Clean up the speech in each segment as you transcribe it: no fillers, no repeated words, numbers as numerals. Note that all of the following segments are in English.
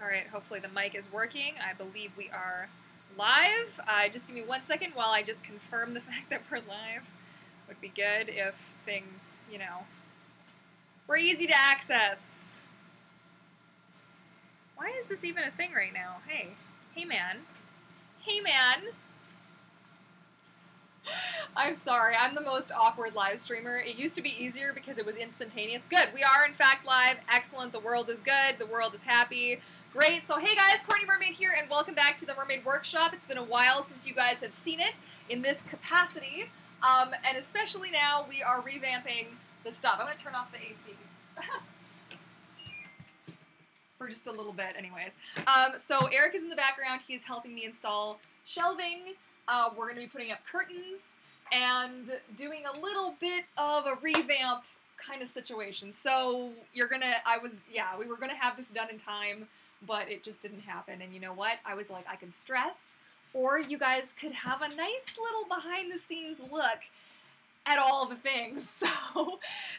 All right, hopefully the mic is working. I believe we are live. Just give me 1 second while I just confirm the fact that we're live. Would be good if things, you know, were easy to access. Why is this even a thing right now? Hey, hey man. Hey man. I'm sorry, I'm the most awkward live streamer. It used to be easier because it was instantaneous. Good, we are in fact live. Excellent, the world is good, the world is happy. Great, so hey guys, Courtney Mermaid here, and welcome back to the Mermaid Workshop. It's been a while since you guys have seen it in this capacity, and especially now we are revamping the stuff. I'm going to turn off the AC. For just a little bit, anyways. So Eric is in the background. He is helping me install shelving. We're going to be putting up curtains and doing a little bit of a revamp kind of situation. So we were going to have this done in time, but it just didn't happen. And you know what? I was like, I could stress, or you guys could have a nice little behind the scenes look at all the things.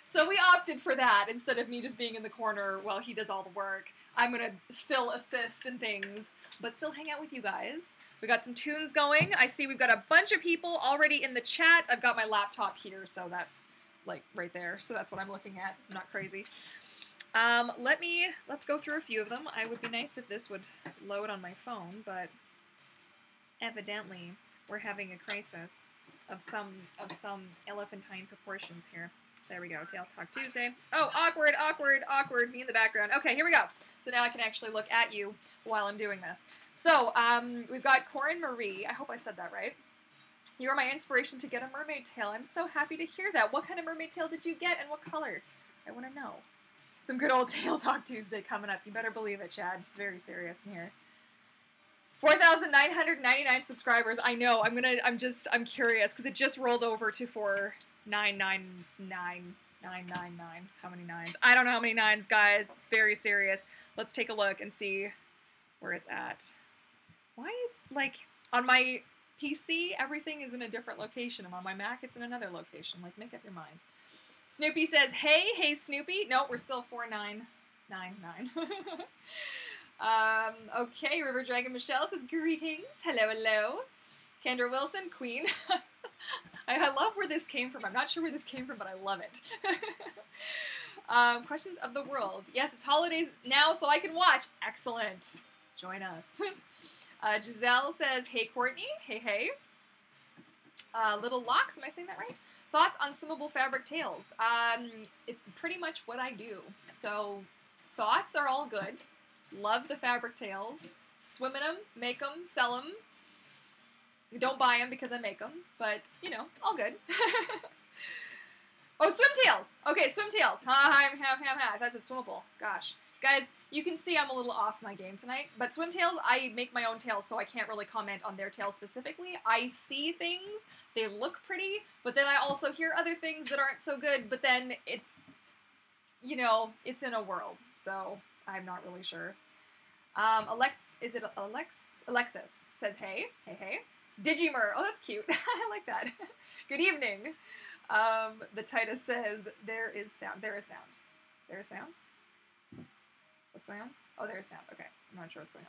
So we opted for that instead of me just being in the corner while he does all the work. I'm gonna still assist in things, but still hang out with you guys. We got some tunes going. I see we've got a bunch of people already in the chat. I've got my laptop here, so that's like right there. So that's what I'm looking at. I'm not crazy. Let's go through a few of them. It would be nice if this would load on my phone, but evidently we're having a crisis of some elephantine proportions here. There we go. Tail Talk Tuesday. Oh, awkward, awkward, awkward. Me in the background. Okay, here we go. So now I can actually look at you while I'm doing this. So, we've got Courtney Mermaid. I hope I said that right. You are my inspiration to get a mermaid tail. I'm so happy to hear that. What kind of mermaid tail did you get and what color? I want to know. Some good old Tail Talk Tuesday coming up. You better believe it, Chad. It's very serious in here. 4,999 subscribers. I know. I'm curious because it just rolled over to 4,999,999. How many nines? I don't know how many nines, guys. It's very serious. Let's take a look and see where it's at. Why, like, on my PC, everything is in a different location, and on my Mac, it's in another location. Like, make up your mind. Snoopy says, hey Snoopy. No, we're still 4,999. Okay, River Dragon Michelle says, greetings. Hello, hello. Kendra Wilson, Queen. I love where this came from. I'm not sure where this came from, but I love it. Questions of the world. Yes, it's holidays now, so I can watch. Excellent. Join us. Giselle says, hey, Courtney. Hey, hey. Little Locks, am I saying that right? Thoughts on swimmable fabric tails? It's pretty much what I do. So, thoughts are all good. Love the fabric tails. Swim in them, make them, sell them. Don't buy them because I make them, but, you know, all good. Oh, swim tails! Okay, swim tails. I thought it's swimmable. Gosh. Guys, you can see I'm a little off my game tonight, but swim tails, I make my own tails, so I can't really comment on their tails specifically. I see things, they look pretty, but then I also hear other things that aren't so good, but then it's, you know, it's in a world, so I'm not really sure. Alexis says, hey. Digimer, oh, that's cute. I like that. Good evening. The Titus says, there is sound. There is sound. There is sound? What's going on? Oh, there's sound. Okay. I'm not sure what's going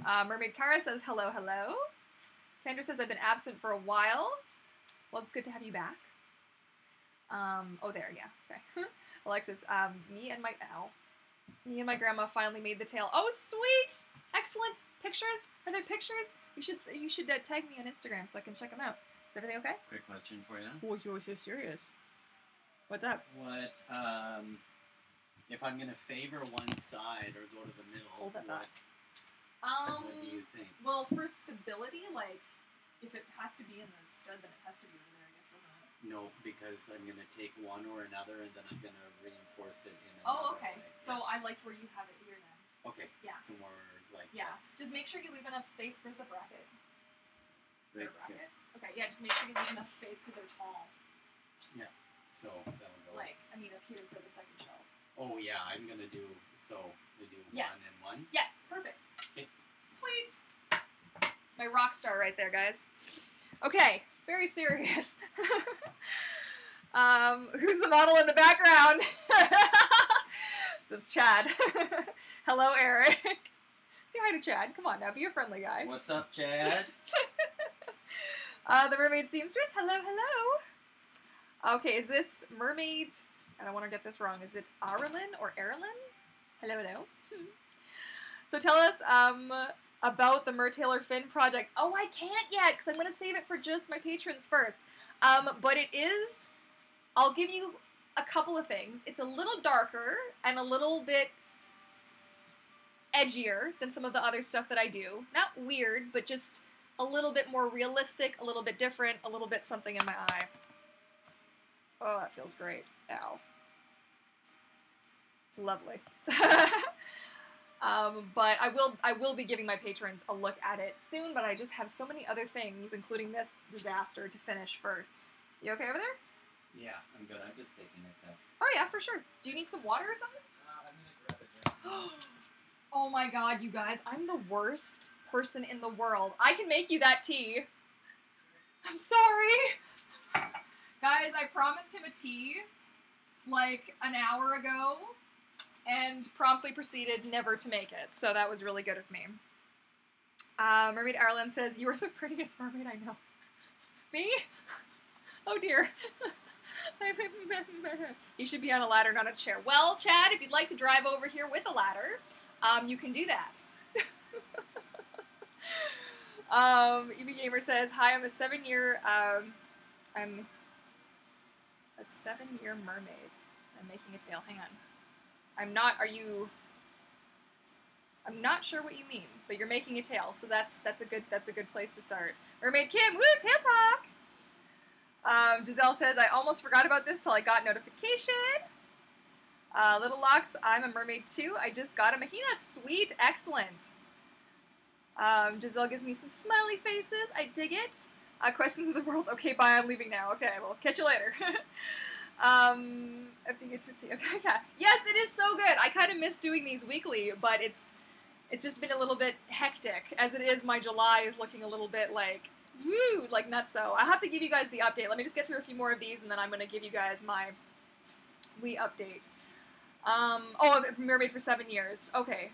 on. Mermaid Kara says, hello, hello. Kendra says, I've been absent for a while. Well, it's good to have you back. Oh, there, yeah. Okay. Alexis, me and my grandma finally made the tail. Oh, sweet! Excellent. Pictures? Are there pictures? You should tag me on Instagram so I can check them out. Is everything okay? Quick question for you. Oh, you're so serious. What's up? What, if I'm going to favor one side or go to the middle, Hold that thought. What do you think? Well, for stability, like, if it has to be in the stud, then it has to be over there, I guess, doesn't it? No, because I'm going to take one or another and then I'm going to reinforce it in another Oh, okay. way. So I liked where you have it here then. Okay. Yeah. So more like this. Just make sure you leave enough space. Where's the bracket? Right bracket. here. Okay, yeah, just make sure you leave enough space because they're tall. Yeah. So that'll go. Like, I mean, up here for the second shelf. Oh, yeah, I'm going to do, so we do Yes. one and one? Yes, perfect. Okay. Sweet. It's my rock star right there, guys. Okay, it's very serious. Who's the model in the background? That's Chad. Hello, Eric. Say hi to Chad. Come on now, be a friendly guy. What's up, Chad? The Mermaid Seamstress. Hello, hello. Okay, is this Mermaid? I don't want to get this wrong. Is it Arilyn or Erilyn? Hello, hello. So tell us about the Mertailor Fin project. Oh, I can't yet because I'm going to save it for just my patrons first. But it is, I'll give you a couple of things. It's a little darker and a little bit edgier than some of the other stuff that I do. Not weird, but just a little bit more realistic, a little bit different, a little bit something in my eye. Oh, that feels great. Ow. Lovely. But I will be giving my patrons a look at it soon, but I just have so many other things, including this disaster, to finish first. You okay over there? Yeah, I'm good. I'm just taking a sip. Oh yeah, for sure. Do you need some water or something? I'm gonna grab a drink. Oh my god, you guys, I'm the worst person in the world. I can make you that tea. I'm sorry. Guys, I promised him a tea like an hour ago and promptly proceeded never to make it, so that was really good of me. Mermaid Arlen says, "You are the prettiest mermaid I know." Me? Oh dear. You should be on a ladder, not a chair. Well, Chad, if you'd like to drive over here with a ladder, you can do that. EB Gamer says, "Hi, I'm a 7-year mermaid. I'm making a tail. Hang on. I'm not sure what you mean, but you're making a tail, so that's a good place to start." Mermaid Kim, woo, tail talk. Giselle says, "I almost forgot about this till I got notification." Little Locks, "I'm a mermaid too. I just got a Mahina." Sweet, excellent. Giselle gives me some smiley faces. I dig it. Questions of the world. Okay, bye. I'm leaving now. Okay, well, catch you later. After you get to see. Okay, yeah. Yes, it is so good. I kind of miss doing these weekly, but it's just been a little bit hectic. As it is, my July is looking a little bit like, woo, like nutso. I have to give you guys the update. Let me just get through a few more of these, and then I'm going to give you guys my wee update. Oh, mermaid for 7 years. Okay.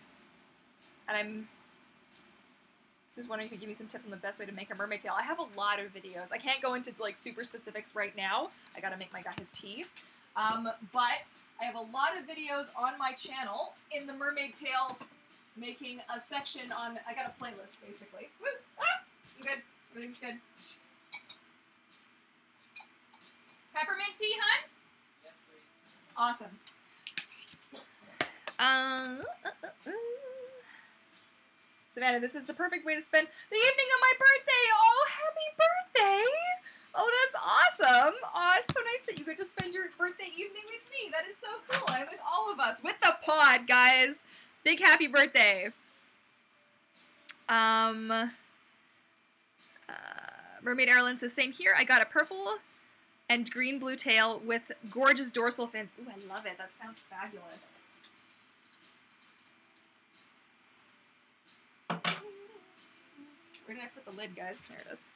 And I'm just wondering if you could give me some tips on the best way to make a mermaid tail. I have a lot of videos. I can't go into like super specifics right now. I gotta make my guy his tea. But I have a lot of videos on my channel in the mermaid tail making a section on, I got a playlist basically. Woo! Ah! I'm good. Everything's good. Peppermint tea, hun? Yes, please. Awesome. Savannah, this is the perfect way to spend the evening of my birthday. Oh, happy birthday. Oh, that's awesome. Oh, it's so nice that you get to spend your birthday evening with me. That is so cool. I'm with all of us, with the pod, guys. Big happy birthday. Mermaid Airline says, "Same here. I got a purple and green blue tail with gorgeous dorsal fins." Ooh, I love it. That sounds fabulous. Where did I put the lid, guys? There it is.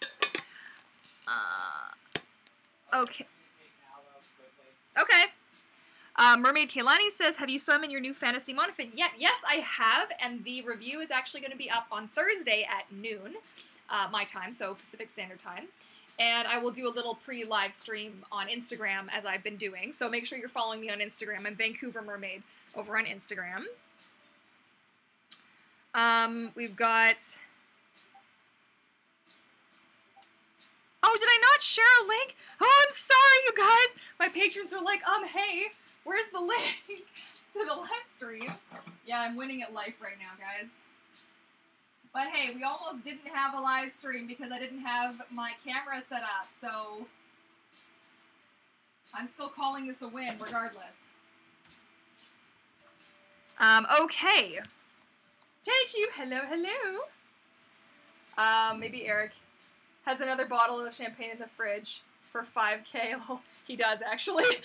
Okay. Okay. Mermaid Kaylani says, "Have you swum in your new fantasy monofin yet?" Yes, I have, and the review is actually going to be up on Thursday at noon, my time, so Pacific Standard Time. And I will do a little pre-live stream on Instagram, as I've been doing, so make sure you're following me on Instagram. I'm Vancouver Mermaid over on Instagram. We've got... Oh, did I not share a link? Oh, I'm sorry, you guys. My patrons are like, hey, where's the link to the live stream? Yeah, I'm winning at life right now, guys. But hey, we almost didn't have a live stream because I didn't have my camera set up, so I'm still calling this a win regardless. Okay. Taichu, hello, hello. Maybe Eric has another bottle of champagne in the fridge for 5K. Well, he does, actually.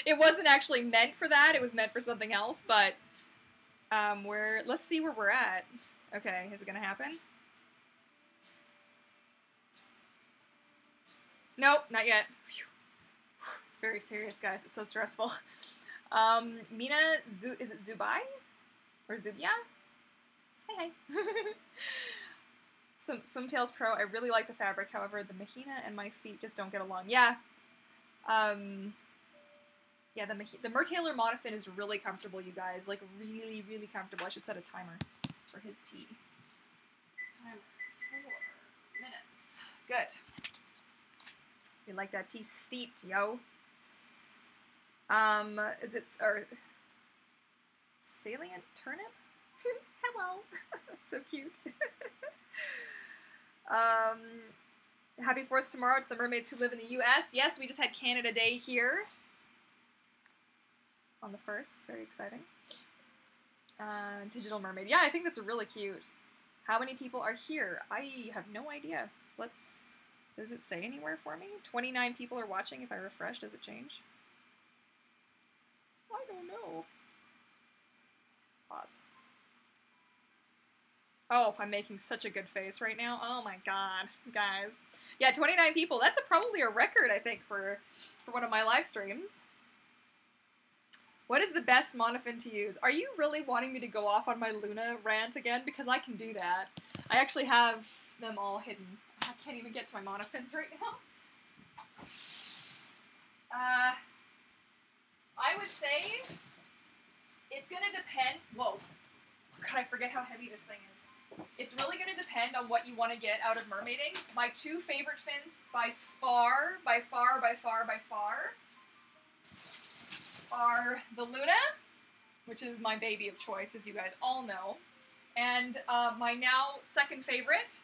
It wasn't actually meant for that. It was meant for something else, but let's see where we're at. Okay, is it going to happen? Nope, not yet. It's very serious, guys. It's so stressful. Mina, is it Zubai? Or Zubia? Hi. Swimtails Pro, I really like the fabric, however, the Mahina and my feet just don't get along. Yeah. Yeah, the Mertailor Monofin is really comfortable, you guys. Like, really, really comfortable. I should set a timer for his tea. Timer, 4 minutes. Good. You like that tea steeped, yo. Is it, or, Salient Turnip? Hello. That's so cute. Happy 4th tomorrow to the mermaids who live in the US. Yes, we just had Canada Day here. On the 1st. Very exciting. Digital Mermaid. Yeah, I think that's really cute. How many people are here? I have no idea. Does it say anywhere for me? 29 people are watching. If I refresh, does it change? I don't know. Pause. Oh, I'm making such a good face right now. Oh my god, guys. Yeah, 29 people. That's probably a record, I think, for one of my live streams. What is the best Monofin to use? Are you really wanting me to go off on my Luna rant again? Because I can do that. I actually have them all hidden. I can't even get to my Monofins right now. I would say it's going to depend. Whoa. God, I forget how heavy this thing is. It's really going to depend on what you want to get out of mermaiding. My 2 favorite fins by far, are the Luna, which is my baby of choice, as you guys all know, and my now 2nd favorite,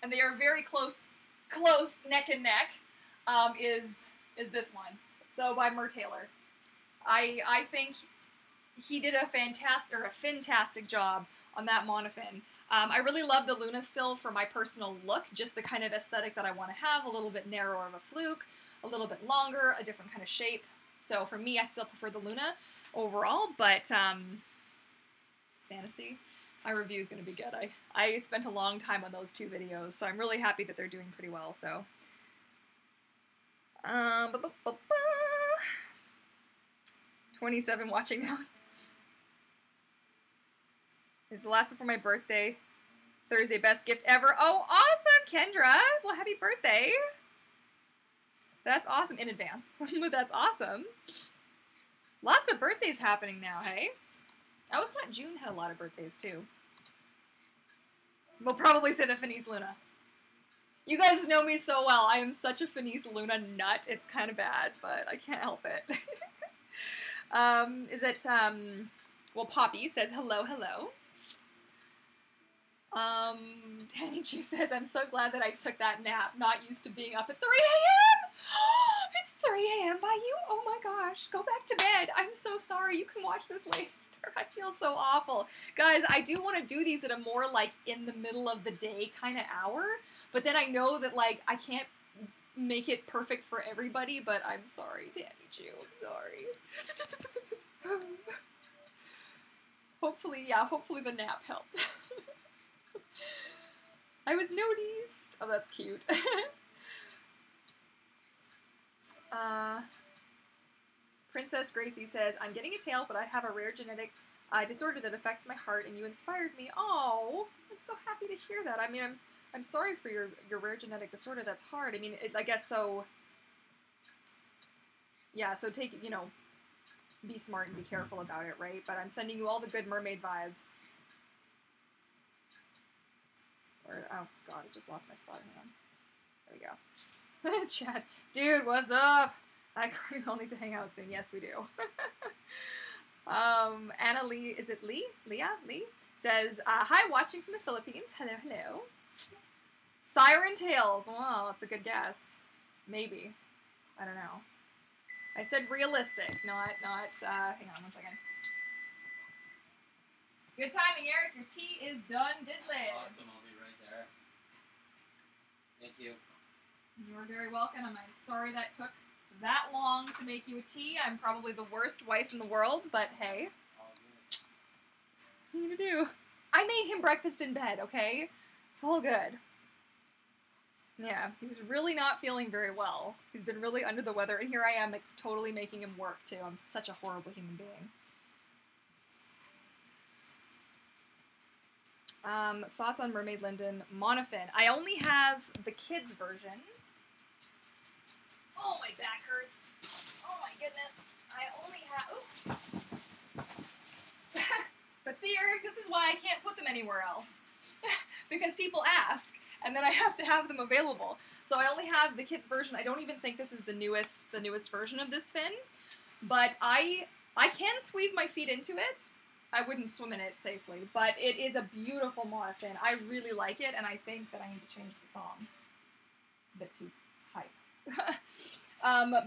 and they are very close neck and neck, is this one. So by Mertailor. I think he did a fantastic job on that Monofin. I really love the Luna still for my personal look, just the kind of aesthetic that I want to have, a little bit narrower of a fluke, a little bit longer, a different kind of shape. So for me, I still prefer the Luna overall, but Fantasy, my review is going to be good. I spent a long time on those 2 videos, so I'm really happy that they're doing pretty well, so. 27 watching now. It's the last before my birthday. Thursday, best gift ever. Oh, awesome, Kendra! Well, happy birthday! That's awesome in advance. That's awesome. Lots of birthdays happening now, hey? I always thought June had a lot of birthdays, too. We'll probably say the Fenice Luna. You guys know me so well. I am such a Fenice Luna nut. It's kind of bad, but I can't help it. Well, Poppy says, hello, hello. Danny G says, I'm so glad that I took that nap. Not used to being up at 3 a.m. It's 3 a.m. by you? Oh my gosh. Go back to bed. I'm so sorry. You can watch this later. I feel so awful. Guys, I do want to do these at a more, like, in the middle of the day kind of hour. But then I know that, like, I can't make it perfect for everybody. But I'm sorry, Danny G. I'm sorry. Hopefully the nap helped. I was noticed. Oh, that's cute. Princess Gracie says, I'm getting a tail, but I have a rare genetic disorder that affects my heart, and you inspired me. Oh, I'm so happy to hear that. I mean, I'm sorry for your rare genetic disorder. That's hard. I mean, I guess so. Yeah, so take, be smart and be careful about it, right? But I'm sending you all the good mermaid vibes. Oh god, I just lost my spot. Hang on. There we go. Chad. Dude, what's up? We'll need to hang out soon. Yes, we do. Anna Lee, is it Lee? Leah? Lee? Says, hi, watching from the Philippines. Hello, hello. Siren Tales. Wow, that's a good guess. Maybe. I don't know. I said realistic, not, hang on one second. Good timing, Eric. Your tea is done diddly. Awesome, I'll be right there. Thank you. You are very welcome. I'm sorry that took that long to make you a tea. I'm probably the worst wife in the world, but hey. All good. What are you gonna do? I made him breakfast in bed, okay? It's all good. Yeah, he was really not feeling very well. He's been really under the weather, and here I am, like, totally making him work, too. I'm such a horrible human being. Thoughts on Mermaid Linden Monofin. I only have the kids version. Oh, my back hurts. Oh my goodness. I only have... But see, Eric, this is why I can't put them anywhere else. Because people ask, and then I have to have them available. So I only have the kids version. I don't even think this is the newest version of this fin. But I can squeeze my feet into it. I wouldn't swim in it safely, but it is a beautiful monofin. I really like it, and I think that I need to change the song. It's a bit too hype.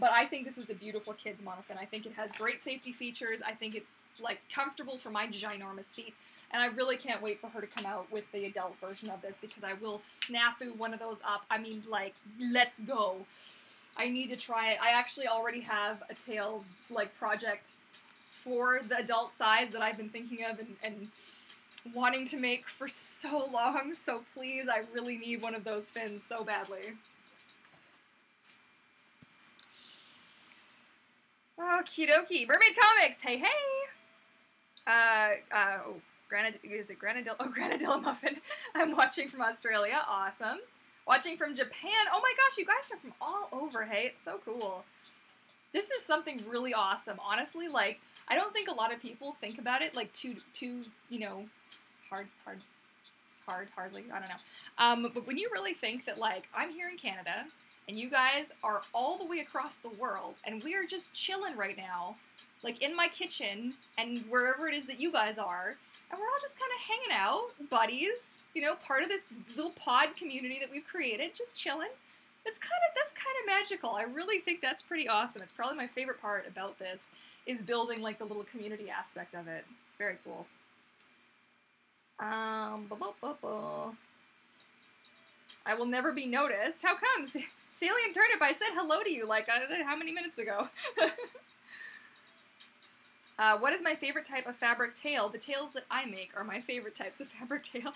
But I think this is a beautiful kids monofin. I think it has great safety features. I think it's like comfortable for my ginormous feet, and I really can't wait for her to come out with the adult version of this because I will snafu one of those up. I mean, like, let's go. I need to try it. I actually already have a tail like project for the adult size that I've been thinking of and wanting to make for so long. So please, I really need one of those fins so badly. Okie dokie. Mermaid Comics, hey hey! Is it Granadilla? Oh, Granadilla Muffin. I'm watching from Australia, awesome. Watching from Japan, oh my gosh, you guys are from all over, hey, it's so cool. This is something really awesome, honestly, like, I don't think a lot of people think about it, like, too, you know, hardly, I don't know. But when you really think that, like, I'm here in Canada, and you guys are all the way across the world, and we are just chilling right now, like in my kitchen, and wherever it is that you guys are, and we're all just kind of hanging out, buddies, you know, part of this little pod community that we've created, just chilling. That's kind of magical. I really think that's pretty awesome. It's probably my favorite part about this, is building like the little community aspect of it. It's very cool. I will never be noticed. How come? Salient Turnip, I said hello to you like how many minutes ago? What is my favorite type of fabric tail? The tails that I make are my favorite types of fabric tails.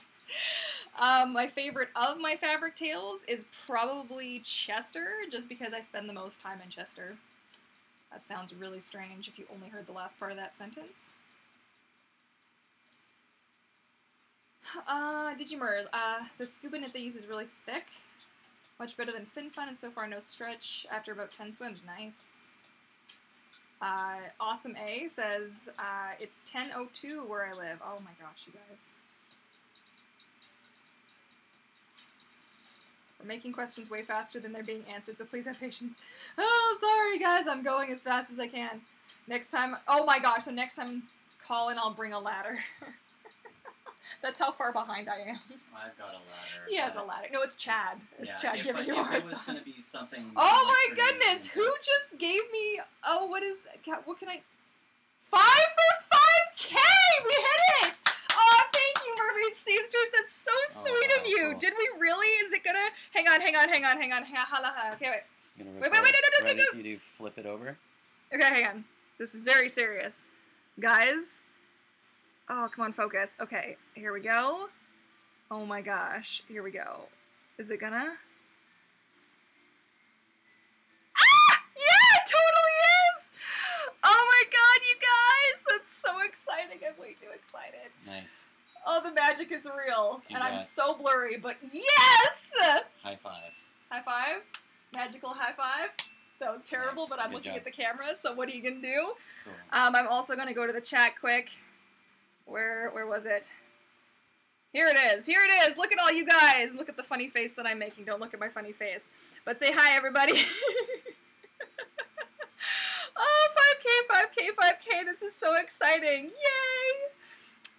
My favorite of my fabric tails is probably Chester, just because I spend the most time in Chester. That sounds really strange if you only heard the last part of that sentence. Digimur, the scuba knit they use is really thick. Much better than Fin Fun, and so far no stretch after about 10 swims. Nice. Awesome A says, it's 10:02 where I live. Oh my gosh, you guys. We're making questions way faster than they're being answered, so please have patience. Oh, sorry guys, I'm going as fast as I can. Next time, oh my gosh, so next time call in, I'll bring a ladder. That's how far behind I am. I've got a ladder. He has a ladder. No, it's Chad. It's Chad giving you a hard time. It was going to be something... Oh my goodness! Who just gave me... Oh, what is... What can I... 5 for 5K! We hit it! Oh, thank you, Mermaid Seamsters. That's so sweet of you. Cool. Did we really? Is it gonna... Hang on. Okay, wait. Wait. Right as you do flip it over. Okay, hang on. This is very serious. Guys... Oh, come on, focus. Okay, here we go. Oh my gosh, here we go. Is it gonna? Ah! Yeah, it totally is! Oh my god, you guys! That's so exciting. I'm way too excited. Nice. Oh, the magic is real. Congrats. And I'm so blurry, but yes! High five. High five? Magical high five? That was terrible, nice. But I'm Good looking job. at the camera, so what are you gonna do? Cool. I'm also gonna go to the chat quick. Where was it? Here it is. Here it is. Look at all you guys. Look at the funny face that I'm making. Don't look at my funny face. But say hi, everybody. Oh, 5K. This is so exciting. Yay.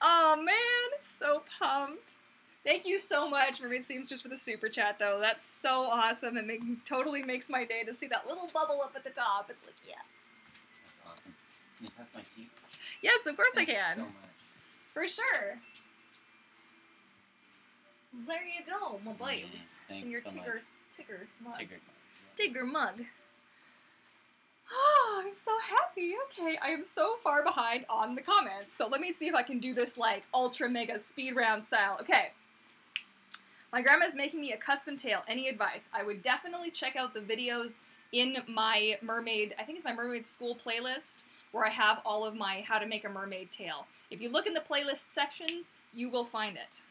Oh, man. So pumped. Thank you so much, Mermaid Seamsters, for the super chat, though. That's so awesome. It totally makes my day to see that little bubble up at the top. It's like, yeah. That's awesome. Can you pass my tea? Yes, of course I can. Thank you so much. For sure. There you go, my babes. Thanks your so much. Tigger mug. Tigger mug. Tigger mug. Oh, I'm so happy. Okay, I am so far behind on the comments. So let me see if I can do this like ultra mega speed round style. Okay. My grandma's making me a custom tail. Any advice? I would definitely check out the videos in my mermaid, I think it's my mermaid school playlist, where I have all of my how to make a mermaid tail. If you look in the playlist sections, you will find it.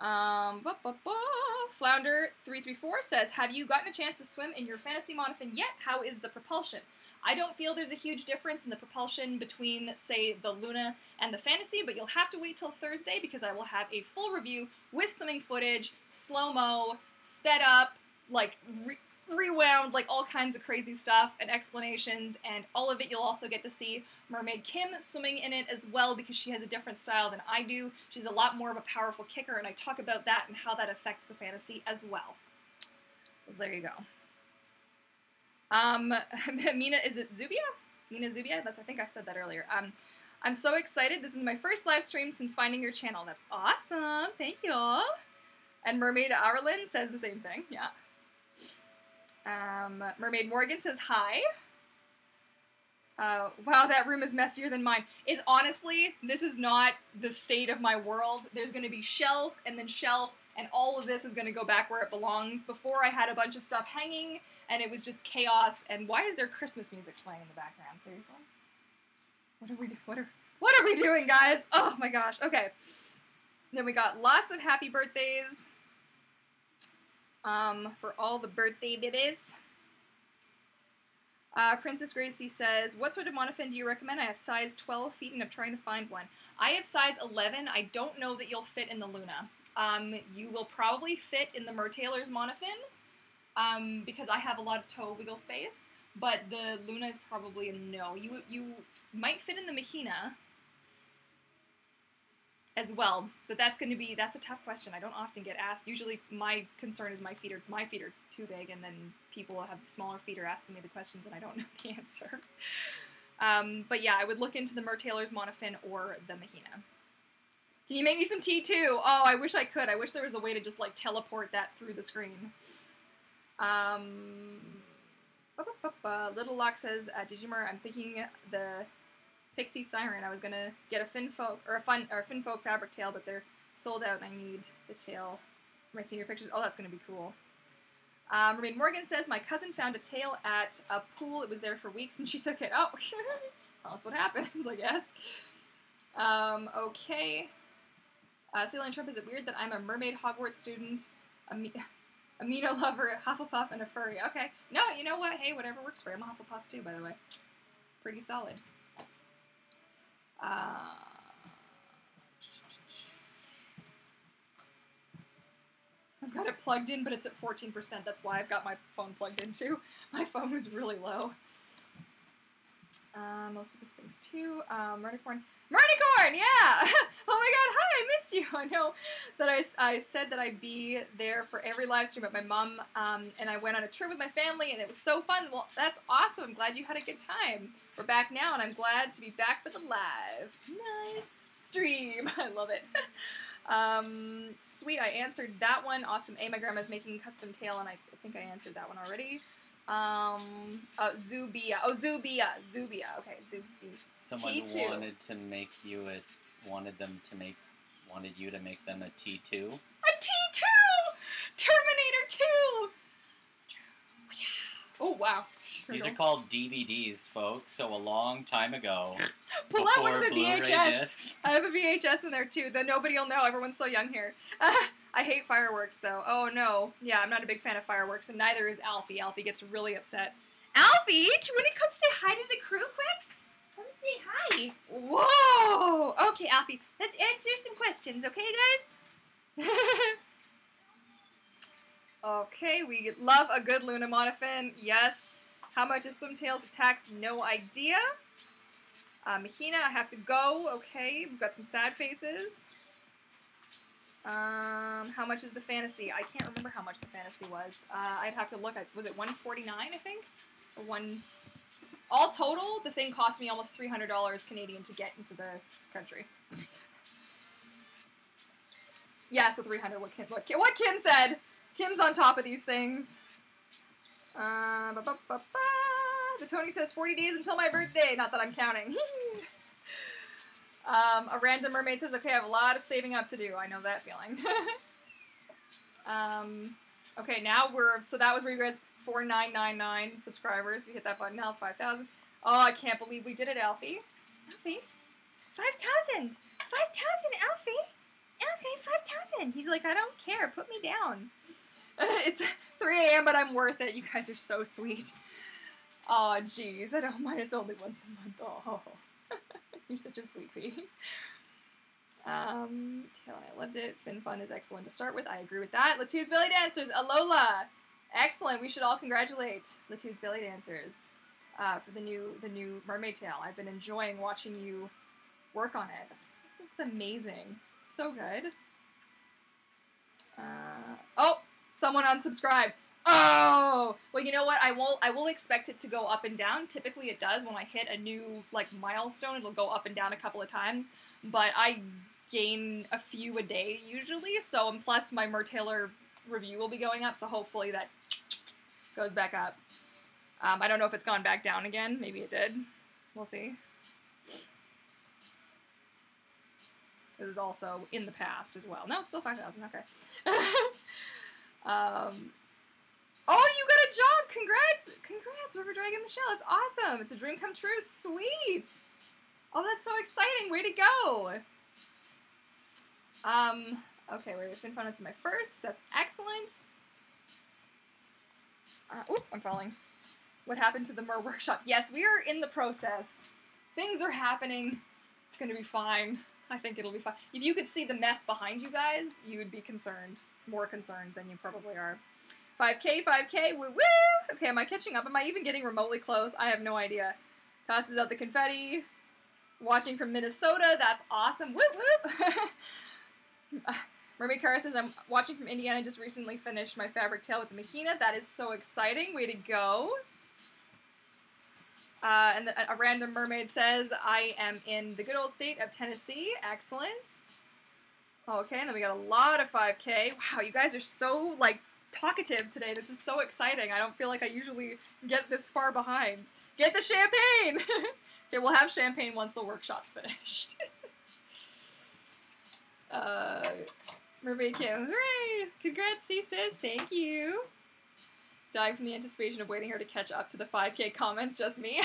Flounder334 says, have you gotten a chance to swim in your fantasy monofin yet? How is the propulsion? I don't feel there's a huge difference in the propulsion between, say, the Luna and the fantasy, but you'll have to wait till Thursday because I will have a full review with swimming footage, slow-mo, sped up, like, rewound, like all kinds of crazy stuff and explanations, and all of it you'll also get to see Mermaid Kim swimming in it as well because she has a different style than I do. She's a lot more of a powerful kicker, and I talk about that and how that affects the fantasy as well. So there you go. Mina, is it Zubia? Mina Zubia? I think I said that earlier. I'm so excited. This is my first live stream since finding your channel. That's awesome. Thank you. And Mermaid Arlen says the same thing. Yeah. Mermaid Morgan says hi. Wow, that room is messier than mine. It's honestly, this is not the state of my world. There's going to be shelf, and then shelf, and all of this is going to go back where it belongs. Before, I had a bunch of stuff hanging, and it was just chaos. And why is there Christmas music playing in the background? Seriously? What are we doing, guys? Oh my gosh. Okay. Then we got lots of happy birthdays. For all the birthday biddies. Princess Gracie says, what sort of monofin do you recommend? I have size 12 feet and I'm trying to find one. I have size 11. I don't know that you'll fit in the Luna. You will probably fit in the Mertailor's monofin, because I have a lot of toe wiggle space, but the Luna is probably a no. You might fit in the Mahina as well, but that's a tough question. I don't often get asked. Usually my concern is my feet are too big, and then people have smaller feet are asking me the questions and I don't know the answer. But yeah, I would look into the Mertailor's monofin or the Mahina. Can you make me some tea too? Oh, I wish I could. I wish there was a way to just like teleport that through the screen. Little Lock says, Digimar, I'm thinking the Pixie Siren. I was gonna get a Finfolk fabric tail, but they're sold out and I need the tail for my senior pictures. Oh, that's gonna be cool. Mermaid Morgan says, my cousin found a tail at a pool. It was there for weeks and she took it. Oh, well, that's what happens, I guess. Okay. Celine Trump, is it weird that I'm a Mermaid Hogwarts student, Amino lover, Hufflepuff, and a furry? Okay. No, you know what? Hey, whatever works for you. I'm a Hufflepuff too, by the way. Pretty solid. I've got it plugged in, but it's at 14%. That's why I've got my phone plugged in too. My phone was really low. Most of these things too. Mernicorn, yeah! Oh my god, hi, I missed you. I know that I said that I'd be there for every live stream, but my mom and I went on a trip with my family, and it was so fun. Well, that's awesome. I'm glad you had a good time. We're back now, and I'm glad to be back for the live. Nice stream. I love it. Sweet, I answered that one. Awesome. My grandma's making a custom tail, and I think I answered that one already. Zubia. Oh, Zubia. Okay, Zubia. Someone T2. wanted you to make them a T2. A T2! Terminator 2! Oh, wow. These are called DVDs, folks, so a long time ago. Pull out one of the Blu-ray VHS. discs. I have a VHS in there, too, that nobody will know. Everyone's so young here. I hate fireworks, though. Oh, no. Yeah, I'm not a big fan of fireworks, and neither is Alfie. Alfie gets really upset. Alfie, do you want to come say hi to the crew quick? Come say hi. Whoa! Okay, Alfie, let's answer some questions, okay, guys? Okay, we love a good Luna monofin. Yes. How much is Swimtails with tax? No idea. Mahina, I have to go. Okay, we've got some sad faces. How much is the fantasy? I can't remember how much the fantasy was. I'd have to look at, was it $149, I think? Or all total, the thing cost me almost $300 Canadian to get into the country. Yeah, so 300, what Kim said. Kim's on top of these things. The Tony says 40 days until my birthday. Not that I'm counting. A random mermaid says, okay, I have a lot of saving up to do. I know that feeling. Okay, now so that was where you guys, 4,999 subscribers. We hit that button now, 5,000. Oh, I can't believe we did it, Alfie. Alfie? 5,000! 5,000, Alfie! Alfie, listen. He's like, I don't care. Put me down. It's 3 a.m., but I'm worth it. You guys are so sweet. Oh, jeez. I don't mind. It's only once a month. Oh, you're such a sweet pea. Taylor, I loved it. Fin Fun is excellent to start with. I agree with that. Latu's Belly Dancers. Alola. Excellent. We should all congratulate Latu's Belly Dancers for the new mermaid tail. I've been enjoying watching you work on it. It looks amazing. So good. Oh, someone unsubscribed. Oh, well, you know what? I will expect it to go up and down. Typically, it does when I hit a new like milestone. It'll go up and down a couple of times, but I gain a few a day usually. So, and plus my Mertailor review will be going up. So hopefully that goes back up. I don't know if it's gone back down again. Maybe it did. We'll see. This is also in the past as well. No, it's still 5,000. Okay. Oh, you got a job! Congrats! Congrats, River Dragon Michelle. It's awesome. It's a dream come true. Sweet. Oh, that's so exciting. Way to go. Okay, wait. Fin Fun is my first. That's excellent. Oop, I'm falling. What happened to the Mer workshop? Yes, we are in the process. Things are happening. It's gonna be fine. I think it'll be fine. If you could see the mess behind you guys, you would be concerned. More concerned than you probably are. 5K, 5K, woo woo! Okay, am I catching up? Am I even getting remotely close? I have no idea. Tosses out the confetti. Watching from Minnesota, that's awesome. Whoop whoop! Mermaid Cara says, I'm watching from Indiana, just recently finished my fabric tail with the Mahina. That is so exciting. Way to go. And a random mermaid says, I am in the good old state of Tennessee. Excellent. Okay, and then we got a lot of 5K. Wow, you guys are so, like, talkative today. This is so exciting. I don't feel like I usually get this far behind. Get the champagne! Okay, we'll have champagne once the workshop's finished. Mermaid Kim, hooray! Congrats, sis. Thank you. Dying from the anticipation of waiting her to catch up to the 5K comments, just me.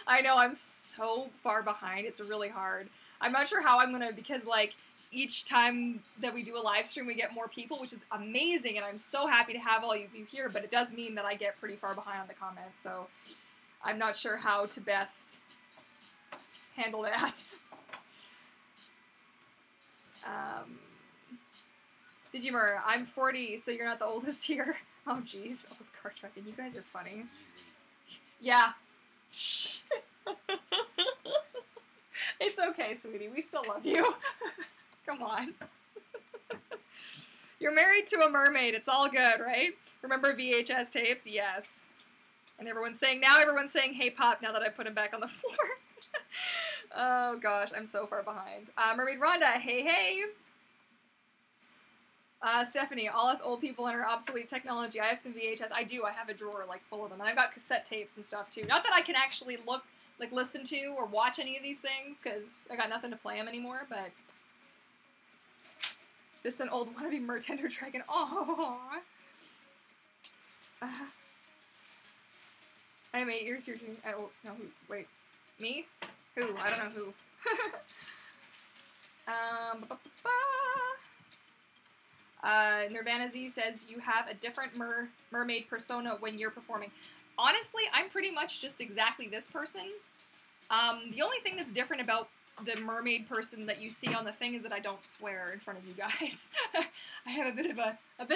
I know, I'm so far behind. It's really hard. I'm not sure how I'm gonna, because like, each time that we do a live stream, we get more people, which is amazing, and I'm so happy to have all of you here, but it does mean that I get pretty far behind on the comments, so I'm not sure how to best handle that. Digimer, I'm 40, so you're not the oldest here. Oh, jeez. Old car tracking. You guys are funny. Yeah. It's okay, sweetie. We still love you. Come on. You're married to a mermaid. It's all good, right? Remember VHS tapes? Yes. And everyone's saying, hey, Pop, now that I put him back on the floor. Oh, gosh. I'm so far behind. Mermaid Rhonda, hey, hey. Stephanie, all us old people and our obsolete technology. I have some VHS. I do. I have a drawer, like, full of them. And I've got cassette tapes and stuff, too. Not that I can actually look, like, listen to or watch any of these things, because I got nothing to play them anymore, but... This is an old wannabe Mertender Dragon. Aww. I am 8 years. Oh, no, who? Wait. Me? Who? I don't know who. Nirvana Z says, do you have a different mermaid persona when you're performing? Honestly, I'm pretty much just exactly this person. The only thing that's different about the mermaid person that you see on the thing is that I don't swear in front of you guys. I have a bit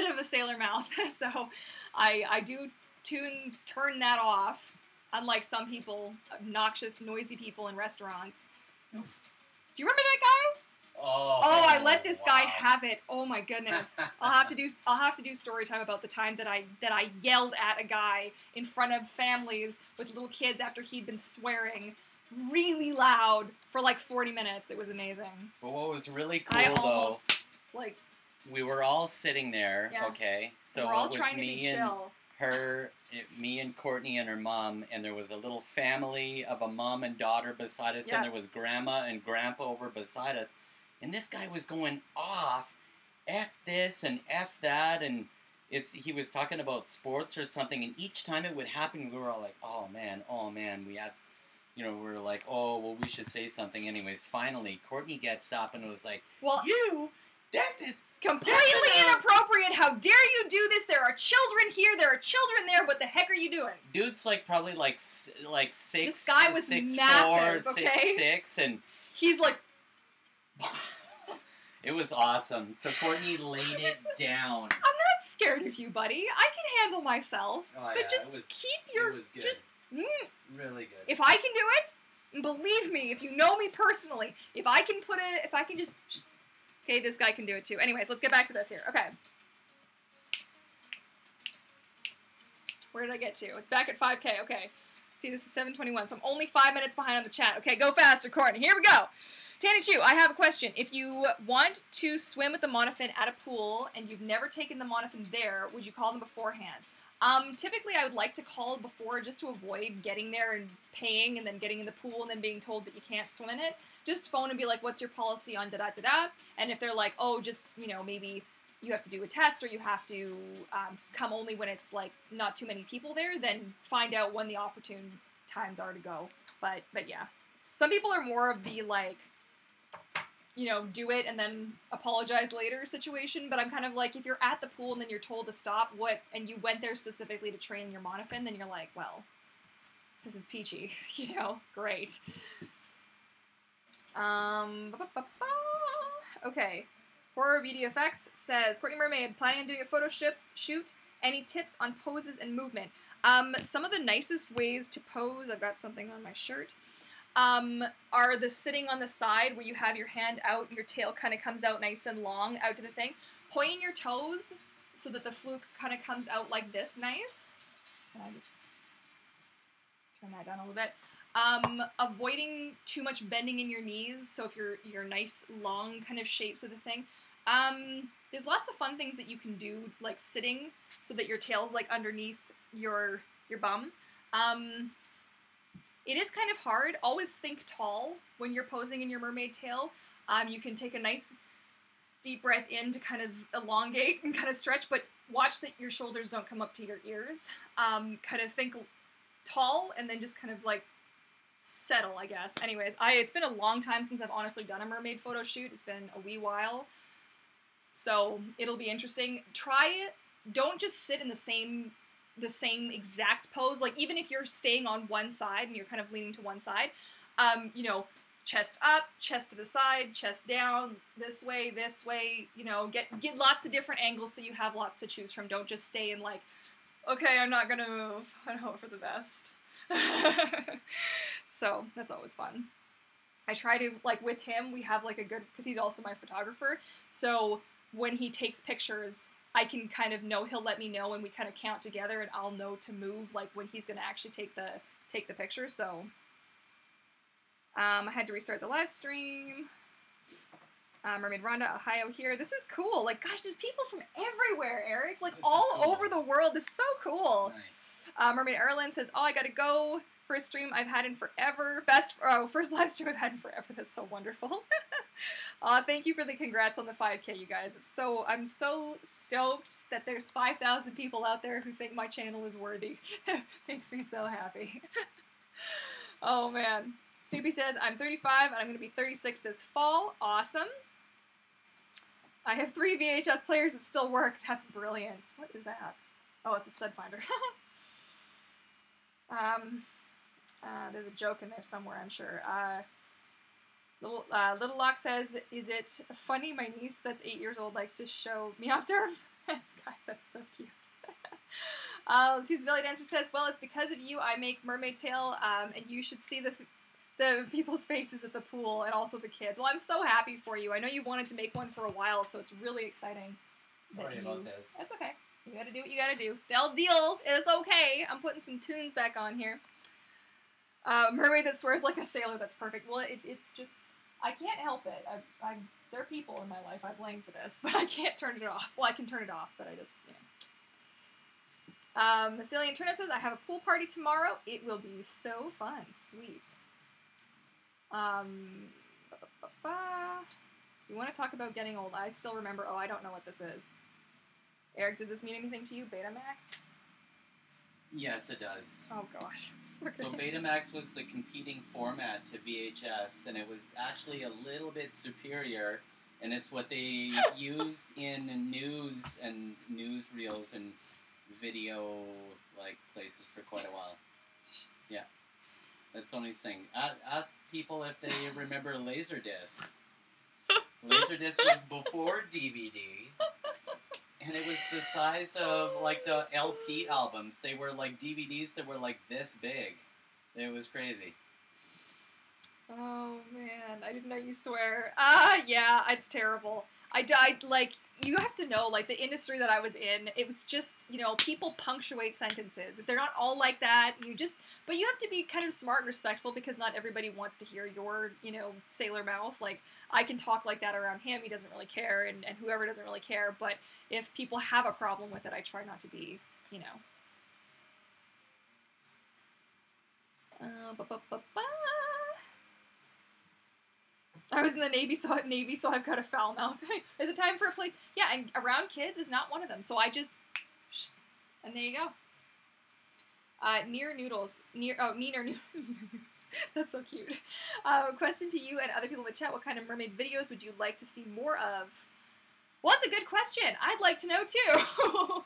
of a sailor mouth, so I do turn that off. Unlike some people, obnoxious, noisy people in restaurants. Do you remember that guy? Oh, I let this guy have it. Oh my goodness. I'll have to do story time about the time that I yelled at a guy in front of families with little kids after he'd been swearing really loud for like 40 minutes. It was amazing. But what was really cool we were all sitting there, yeah. Okay? So we're all trying to be chill. Me and Courtney and her mom, and there was a little family of a mom and daughter beside us, yeah. And there was grandma and grandpa over beside us. And this guy was going off, F this and F that, and he was talking about sports or something, and each time it would happen, we were all like, oh man, we asked, we were like, oh, well, we should say something anyways. Finally, Courtney gets up and was like, well, This is completely inappropriate. How dare you do this? There are children here. There are children there. What the heck are you doing? Dude's like probably like 6. This guy was 6'4", massive. Okay, 6'6", and he's like. It was awesome. So Courtney laid it down. I'm not scared of you, buddy. I can handle myself. Oh, but just keep your just. Really good. If I can do it, believe me. If you know me personally, if I can just. Okay, this guy can do it too. Anyways, let's get back to this here. Okay. Where did I get to? It's back at 5K. Okay. See, this is 7:21, so I'm only 5 minutes behind on the chat. Okay, go faster, Courtney. Here we go. Tanny Chu, I have a question. If you want to swim with the Monofin at a pool and you've never taken the Monofin there, would you call them beforehand? Typically, I would like to call before just to avoid getting there and paying and then getting in the pool and then being told that you can't swim in it. Just phone and be like, what's your policy on da-da-da-da? And if they're like, oh, just, maybe you have to do a test or you have to come only when it's, like, not too many people there, then find out when the opportune times are to go. But yeah. Some people are more of the, like, do it and then apologize later situation, but I'm kind of like, if you're at the pool and then you're told to stop, and you went there specifically to train your Monofin, then you're like, well, this is peachy, great. Okay, Horror Beauty Effects says, Courtney Mermaid, planning on doing a photo shoot, any tips on poses and movement? Some of the nicest ways to pose, I've got something on my shirt, are the sitting on the side where you have your hand out and your tail kind of comes out nice and long out to the thing. Pointing your toes so that the fluke kind of comes out like this nice. Can I just turn that down a little bit? Avoiding too much bending in your knees, so if you're nice long kind of shapes of the thing. There's lots of fun things that you can do, like sitting so that your tail's like underneath your bum. It is kind of hard. Always think tall when you're posing in your mermaid tail. You can take a nice deep breath in to kind of elongate and kind of stretch, but watch that your shoulders don't come up to your ears. Kind of think tall and then just kind of like settle, I guess. Anyways, it's been a long time since I've honestly done a mermaid photo shoot. It's been a wee while. So it'll be interesting. Don't just sit in the same exact pose. Like, even if you're staying on one side and you're kind of leaning to one side, chest up, chest to the side, chest down, this way, get lots of different angles so you have lots to choose from. Don't just stay in like, okay, I'm not gonna move. I hope for the best. So that's always fun. I try to, like, with him, we have like a good, because he's also my photographer, so when he takes pictures, I can kind of know, he'll let me know, and we kind of count together, and I'll know to move, like, when he's going to actually take the picture, so. I had to restart the live stream. Mermaid Rhonda, Ohio here. This is cool. Like, gosh, there's people from everywhere, Eric. Like, all over the world. This is so cool. Nice. Mermaid Erlyn says, oh, I gotta go. First stream I've had in forever. First live stream I've had in forever. That's so wonderful. Thank you for the congrats on the 5K, you guys. I'm so stoked that there's 5,000 people out there who think my channel is worthy. Makes me so happy. Oh, man. Snoopy says, I'm 35 and I'm going to be 36 this fall. Awesome. I have 3 VHS players that still work. That's brilliant. What is that? Oh, it's a stud finder. There's a joke in there somewhere, I'm sure. Little Locke says, is it funny my niece that's 8 years old likes to show me off turf? That's so cute. Tuesday Valley Dancer says, well, it's because of you I make mermaid tail, and you should see the people's faces at the pool and also the kids. Well, I'm so happy for you. I know you wanted to make one for a while, so it's really exciting. Sorry about this. That's okay. You gotta do what you gotta do. They'll deal. It's okay. I'm putting some tunes back on here. Mermaid that swears like a sailor. That's perfect. Well, it's just, I can't help it. There are people in my life I blame for this, but I can't turn it off. Well, I can turn it off, but I just, Massilian Turnip says, I have a pool party tomorrow. It will be so fun. Sweet. You want to talk about getting old? I still remember, I don't know what this is. Eric, does this mean anything to you? Betamax? Yes, it does. Oh, gosh. Okay. So Betamax was the competing format to VHS, and it was actually a little bit superior And it's what they used in news and newsreels and video like places for quite a while. Yeah. That's Sony's thing. Ask people if they remember Laserdisc. Laserdisc was before DVD. And it was the size of like the LP albums. They were like DVDs that were like this big. It was crazy. Oh, man. I didn't know you swear. Yeah, it's terrible. Like, you have to know, like, the industry that I was in, it was just, you know, people punctuate sentences. They're not all like that. But you have to be kind of smart and respectful because not everybody wants to hear your, you know, sailor mouth. Like, I can talk like that around him. He doesn't really care, and whoever doesn't really care. But if people have a problem with it, I try not to be, you know. I was in the Navy, so I've got a foul mouth. Is it time for a place? Yeah, and around kids is not one of them. So I just, and there you go. Near noodles. Meaner noodles. That's so cute. Question to you and other people in the chat: what kind of mermaid videos would you like to see more of? Well, that's a good question. I'd like to know too.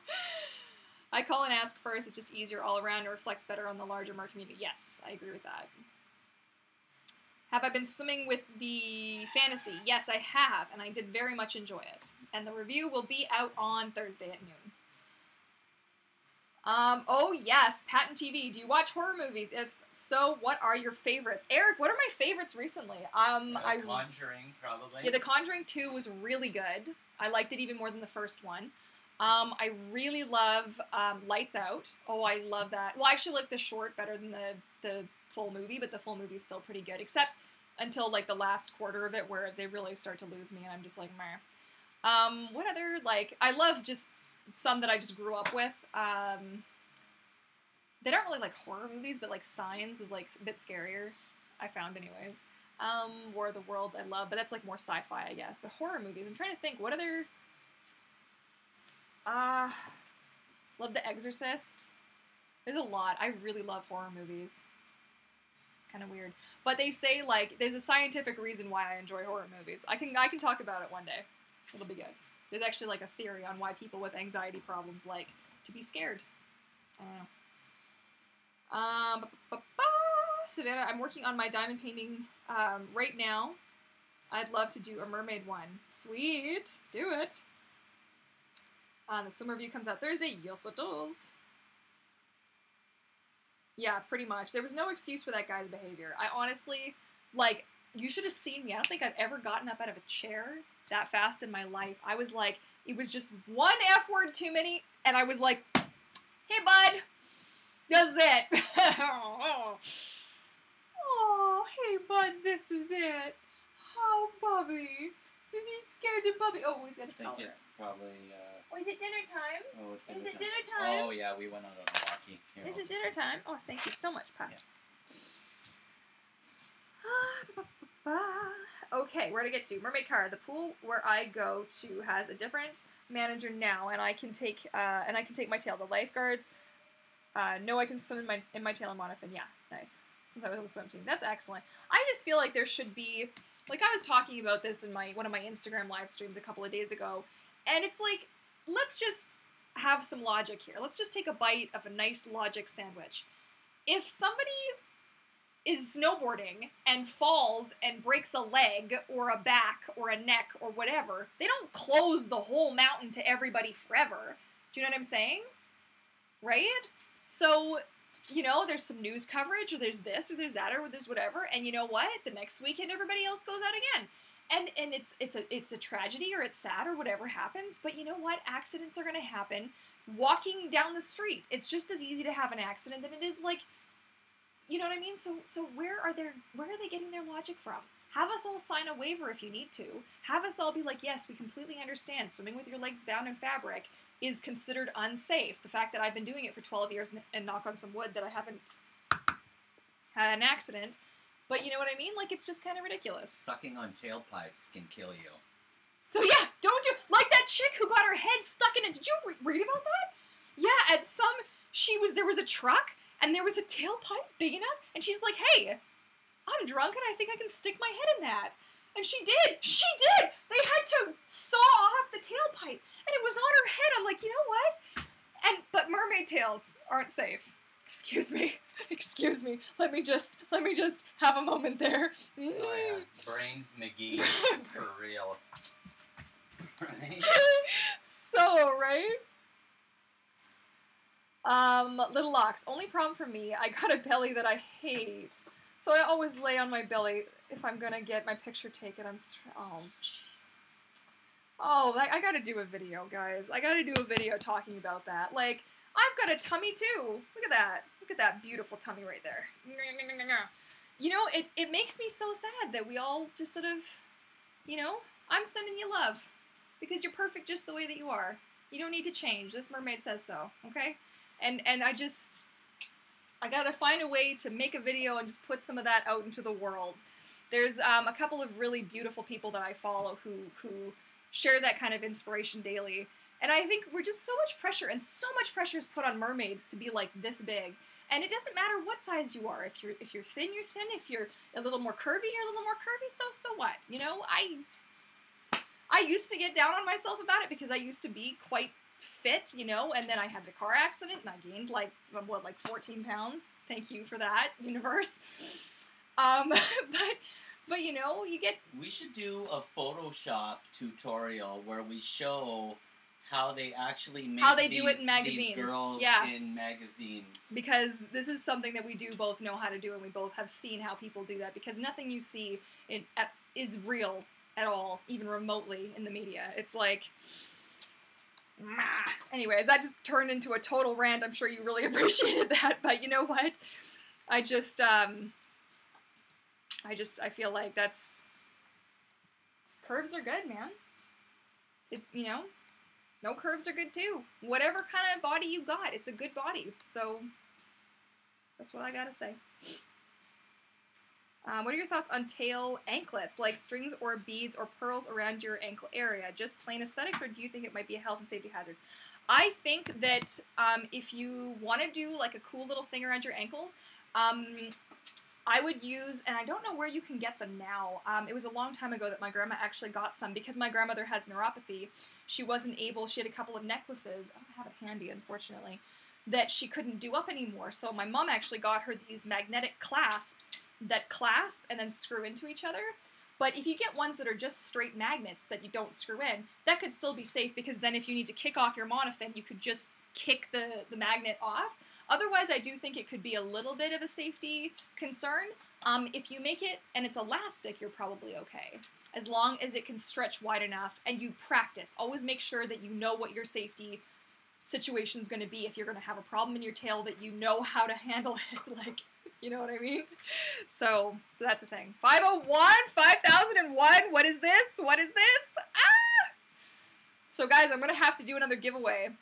I call and ask first. It's just easier all around and reflects better on the larger mer community. Yes, I agree with that. Have I been swimming with the fantasy? Yes, I have, and I did very much enjoy it. And the review will be out on Thursday at noon. Oh yes, Patent TV. Do you watch horror movies? If so, what are your favorites? Eric, what are my favorites recently? The Conjuring, probably. Yeah, The Conjuring 2 was really good. I liked it even more than the first one. I really love Lights Out. Oh, I love that. Well, I actually like the short better than the full movie, but the full movie is still pretty good, except until like the last quarter of it where they really start to lose me and I'm just like, meh. What other, like, I love just some that I just grew up with. They don't really like horror movies, but like Signs was like a bit scarier, I found anyways. War of the Worlds I love, but that's like more sci-fi, I guess. But horror movies, I'm trying to think, what other... love The Exorcist. There's a lot. I really love horror movies. It's kind of weird. But they say, like, there's a scientific reason why I enjoy horror movies. I can talk about it one day. It'll be good. There's actually, like, a theory on why people with anxiety problems like to be scared. I don't know. Savannah, I'm working on my diamond painting right now. I'd love to do a mermaid one. Sweet. Do it. The swim review comes out Thursday. Yes, it does. Yeah, pretty much. There was no excuse for that guy's behavior. I honestly, like, you should have seen me. I don't think I've ever gotten up out of a chair that fast in my life. I was like, it was just one F word too many, and I was like, hey, bud. That's it. Oh, hey, bud, this is it. Oh, Bubby. Is he scared to Bubby? Oh, he's got a powder. I think it's probably... Oh, is it dinner time? Oh, it's dinner Is it time. dinner time? Oh, yeah, we went on a walkie. Here, Is it dinner time? Oh, thank you so much, Pat. Yeah. Okay, where to get to? Mermaid Car. The pool where I go to has a different manager now, and I can take my tail. The lifeguards know I can swim in my tail in Monofin. Yeah, nice. Since I was on the swim team, that's excellent. I just feel like there should be, like, I was talking about this in one of my Instagram live streams a couple of days ago, and it's like, let's just have some logic here. Let's just take a bite of a nice logic sandwich. If somebody is snowboarding and falls and breaks a leg or a back or a neck or whatever, they don't close the whole mountain to everybody forever. Do you know what I'm saying? Right? So, you know, there's some news coverage, or there's this, or there's that, or there's whatever, and you know what? The next weekend, everybody else goes out again. And it's a tragedy, or it's sad, or whatever happens, but you know what? Accidents are going to happen walking down the street. It's just as easy to have an accident than it is, like, you know what I mean? So where are they getting their logic from? Have us all sign a waiver if you need to. Have us all be like, yes, we completely understand swimming with your legs bound in fabric is considered unsafe. The fact that I've been doing it for 12 years and knock on some wood that I haven't had an accident. But you know what I mean? Like, it's just kind of ridiculous. Sucking on tailpipes can kill you. So yeah, don't do, like that chick who got her head stuck in it. Did you read about that? Yeah, there was a truck and there was a tailpipe big enough and she's like, hey, I'm drunk and I think I can stick my head in that. And she did! She did! They had to saw off the tailpipe, and it was on her head. I'm like, you know what? But mermaid tails aren't safe. Excuse me. Excuse me. Let me just have a moment there. Oh yeah, Brains McGee, for real. Right? So, right? Little Locks. Only problem for me, I got a belly that I hate. So I always lay on my belly if I'm gonna get my picture taken. Oh, jeez. Oh, I gotta do a video, guys. I gotta do a video talking about that. Like, I've got a tummy too. Look at that. Look at that beautiful tummy right there. You know, it makes me so sad that we all just sort of, you know, I'm sending you love. Because you're perfect just the way that you are. You don't need to change. This mermaid says so, okay? And I gotta find a way to make a video and just put some of that out into the world. There's a couple of really beautiful people that I follow who share that kind of inspiration daily. And I think we're just so much pressure, and so much pressure is put on mermaids to be like this big. And it doesn't matter what size you are. If you're thin, you're thin. If you're a little more curvy, you're a little more curvy. So what? You know, I used to get down on myself about it because I used to be quite fit, you know, and then I had the car accident and I gained like 14 pounds. Thank you for that, universe. But you know, We should do a Photoshop tutorial where we show how they actually make do it in magazines. These girls in magazines. Because this is something that we do both know how to do, and we both have seen how people do that, because nothing you see is real at all, even remotely, in the media. It's like... Anyways, that just turned into a total rant. I'm sure you really appreciated that, but you know what? I feel like curves are good, man. You know, no curves are good too. Whatever kind of body you got, it's a good body. So, that's what I gotta say. What are your thoughts on tail anklets, like strings or beads or pearls around your ankle area? Just plain aesthetics, or do you think it might be a health and safety hazard? I think that if you want to do like a cool little thing around your ankles, I would use, and I don't know where you can get them now. It was a long time ago that my grandma actually got some, because my grandmother has neuropathy. She had a couple of necklaces, I don't have it handy, unfortunately, that she couldn't do up anymore. So my mom actually got her these magnetic clasps that clasp and then screw into each other. But if you get ones that are just straight magnets that you don't screw in, that could still be safe, because then if you need to kick off your Monofin, you could just kick the magnet off. Otherwise, I do think it could be a little bit of a safety concern. If you make it and it's elastic, you're probably okay. As long as it can stretch wide enough and you practice. Always make sure that you know what your safety situation's going to be. If you're going to have a problem in your tail, that you know how to handle it. Like, you know what I mean? So that's the thing. 501, 5001, what is this? What is this? Ah! So guys, I'm going to have to do another giveaway.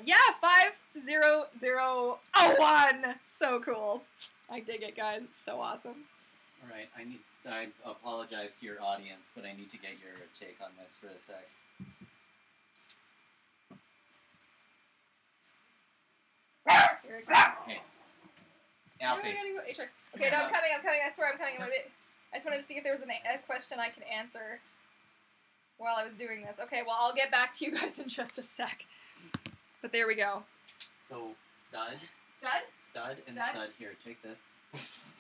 Yeah, 50001. So cool. I dig it, guys. It's so awesome. All right, I apologize to your audience, but I need to get your take on this for a sec. Here it goes. Hey. Alfie. Okay, no, I'm coming, I swear I'm coming. I just wanted to see if there was a question I could answer while I was doing this. Okay, well, I'll get back to you guys in just a sec. But there we go. So, stud. Stud? Stud. Here, take this.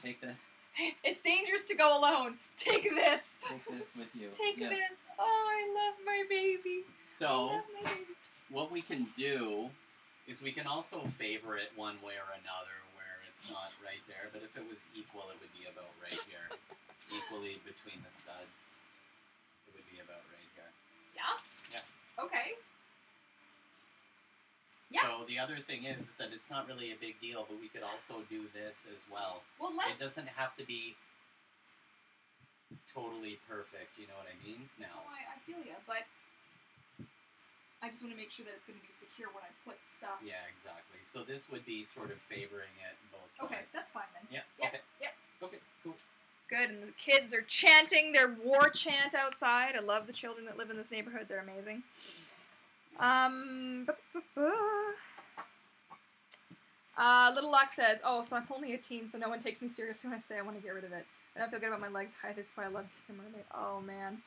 Take this. It's dangerous to go alone. Take this. Take this with you. Take this. Oh, I love my baby. So, what we can do is we can also favor it one way or another where it's not right there, but if it was equal, it would be about right here. Equally between the studs, it would be about right here. Yeah? Yeah. Okay. Yeah. So the other thing is that it's not really a big deal, but we could also do this as well. Well, It doesn't have to be totally perfect, you know what I mean? Now. Oh, I feel you, but I just want to make sure that it's going to be secure when I put stuff. Yeah, exactly. So this would be sort of favoring it both sides. Okay, that's fine then. Yeah. Yep. Okay. Yep. Okay. Cool. Good, and the kids are chanting their war chant outside. I love the children that live in this neighborhood. They're amazing. Little Lock says, "Oh, so I'm only a teen, so no one takes me seriously when I say I want to get rid of it." I don't feel good about my legs. Hi, this is why I love being a mermaid. Oh, man.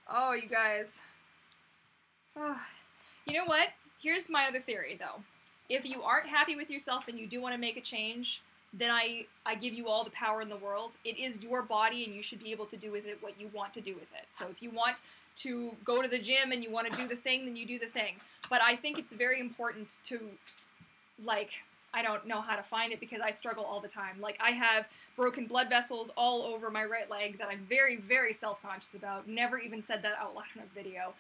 Oh, you guys. Oh. You know what? Here's my other theory, though. If you aren't happy with yourself and you do want to make a change, then I give you all the power in the world. It is your body, and you should be able to do with it what you want to do with it. So if you want to go to the gym and you want to do the thing, then you do the thing. But I think it's very important to, like, I don't know how to find it because I struggle all the time. Like, I have broken blood vessels all over my right leg that I'm very, very self-conscious about. Never even said that out loud in a video.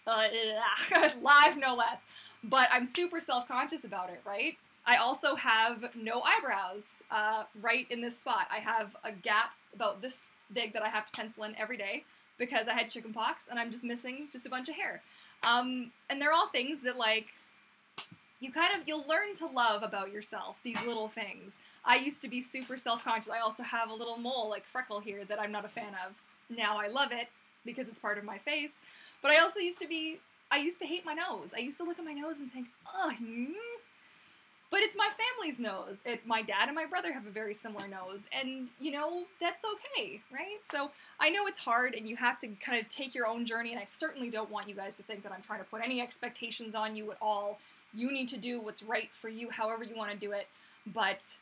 Live, no less. But I'm super self-conscious about it, right? I also have no eyebrows right in this spot. I have a gap about this big that I have to pencil in every day because I had chickenpox and I'm just missing just a bunch of hair. And they're all things that, like, you'll learn to love about yourself, these little things. I used to be super self-conscious. I also have a little mole, like freckle here, that I'm not a fan of. Now I love it because it's part of my face. But I also used to hate my nose. I used to look at my nose and think, ugh, but it's my family's nose. My dad and my brother have a very similar nose, and, you know, that's okay, right? So I know it's hard, and you have to kind of take your own journey, and I certainly don't want you guys to think that I'm trying to put any expectations on you at all. You need to do what's right for you, however you want to do it, but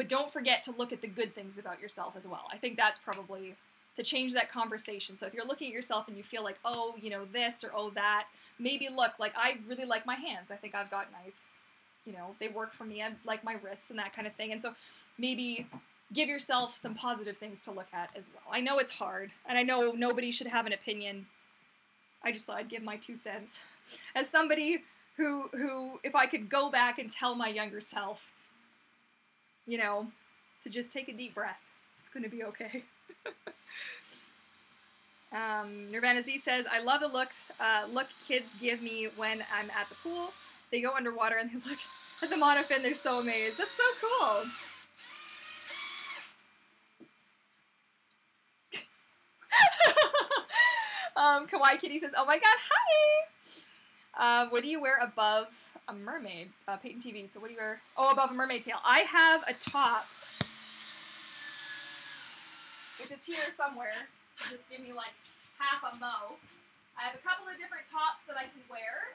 don't forget to look at the good things about yourself as well. I think that's probably to change that conversation. So if you're looking at yourself and you feel like, oh, you know, this or oh, that, maybe look, like, I really like my hands. I think I've got nice, you know, they work for me. I like my wrists and that kind of thing. And so maybe give yourself some positive things to look at as well. I know it's hard, and I know nobody should have an opinion. I just thought I'd give my 2 cents. As somebody who, if I could go back and tell my younger self, you know, to just take a deep breath. It's going to be okay. Nirvana Z says, I love the looks kids give me when I'm at the pool. They go underwater and they look at the monofin. They're so amazed. That's so cool. Kawaii Kitty says, oh my god, hi! What do you wear above a mermaid? Peyton TV, so what do you wear? Oh, above a mermaid tail. I have a top, which is here somewhere. Just give me like half a mo. I have a couple of different tops that I can wear.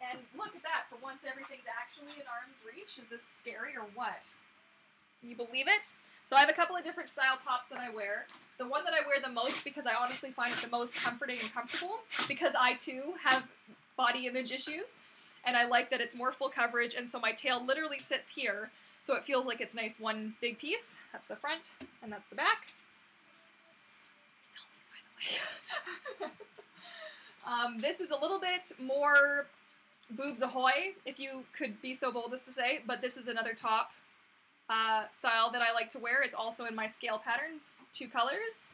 And look at that, for once everything's actually in arm's reach. Is this scary or what? Can you believe it? So I have a couple of different style tops that I wear. The one that I wear the most, because I honestly find it the most comforting and comfortable, because I too have body image issues, and I like that it's more full coverage, and so my tail literally sits here, so it feels like it's nice one big piece. That's the front, and that's the back. I sell these, by the way. This is a little bit more boobs ahoy, if you could be so bold as to say, but this is another top style that I like to wear. It's also in my scale pattern, 2 colors.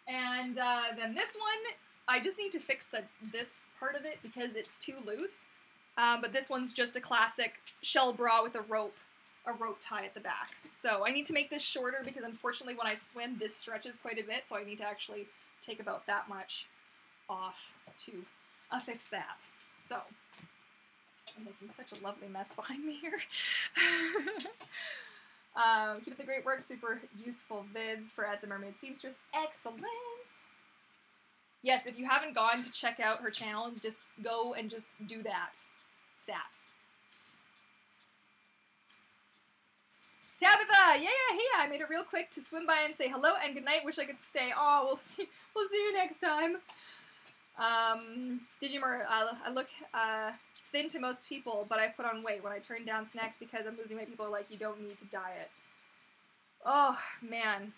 And then this one, I just need to fix this part of it because it's too loose. But this one's just a classic shell bra with a rope tie at the back. So I need to make this shorter because unfortunately when I swim, this stretches quite a bit, so I need to actually take about that much off to affix that. So I'm making such a lovely mess behind me here. Keep up the great work. Super useful vids for At the Mermaid Seamstress. Excellent. Yes, if you haven't gone to check out her channel, just go and just do that. Stat. Tabitha! Yeah, I made it real quick to swim by and say hello and good night. Wish I could stay. Oh, we'll see you next time. Digimur, I look thin to most people, but I put on weight when I turn down snacks because I'm losing weight. People are like, you don't need to diet. Oh, man.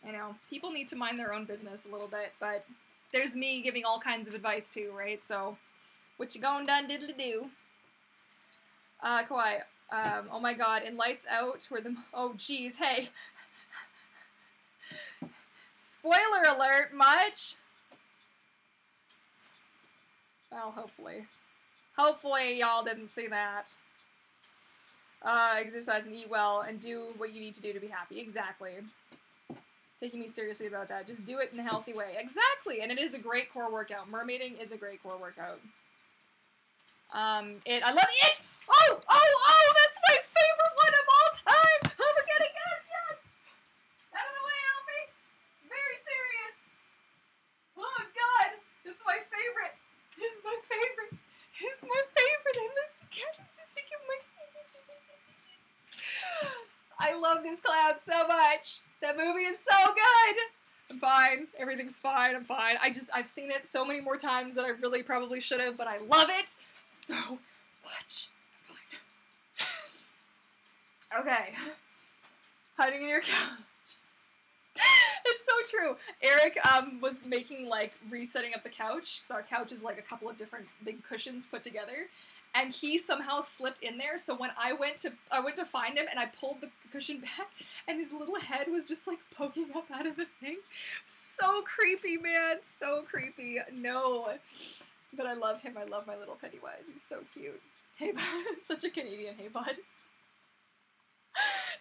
I know. People need to mind their own business a little bit, but there's me giving all kinds of advice too, right? So, what you gone done diddly do? Kawaii, oh my god, in Lights Out, where the, oh geez, hey. Spoiler alert, much? Well, hopefully. Hopefully y'all didn't see that. Exercise and eat well and do what you need to do to be happy. Exactly. Taking me seriously about that. Just do it in a healthy way. Exactly! And it is a great core workout. Mermaiding is a great core workout. I love it! Oh! That's my favorite one of all time! Oh, we're getting out! Out of the way, Alfie! It's very serious! Oh, God! This is my favorite! I love this clown so much! That movie is so good! I'm fine. Everything's fine. I'm fine. I've seen it so many more times than I really probably should have, but I love it so much. I'm fine. Okay. Hiding in your couch. It's so true. Eric was making, like, resetting up the couch, because our couch is, like, a couple of different big cushions put together, and he somehow slipped in there, so when I went to find him, and I pulled the cushion back, and his little head was just, like, poking up out of the thing. So creepy, man. So creepy. No. But I love him. I love my little Pennywise. He's so cute. Hey, bud. Such a Canadian hey, bud.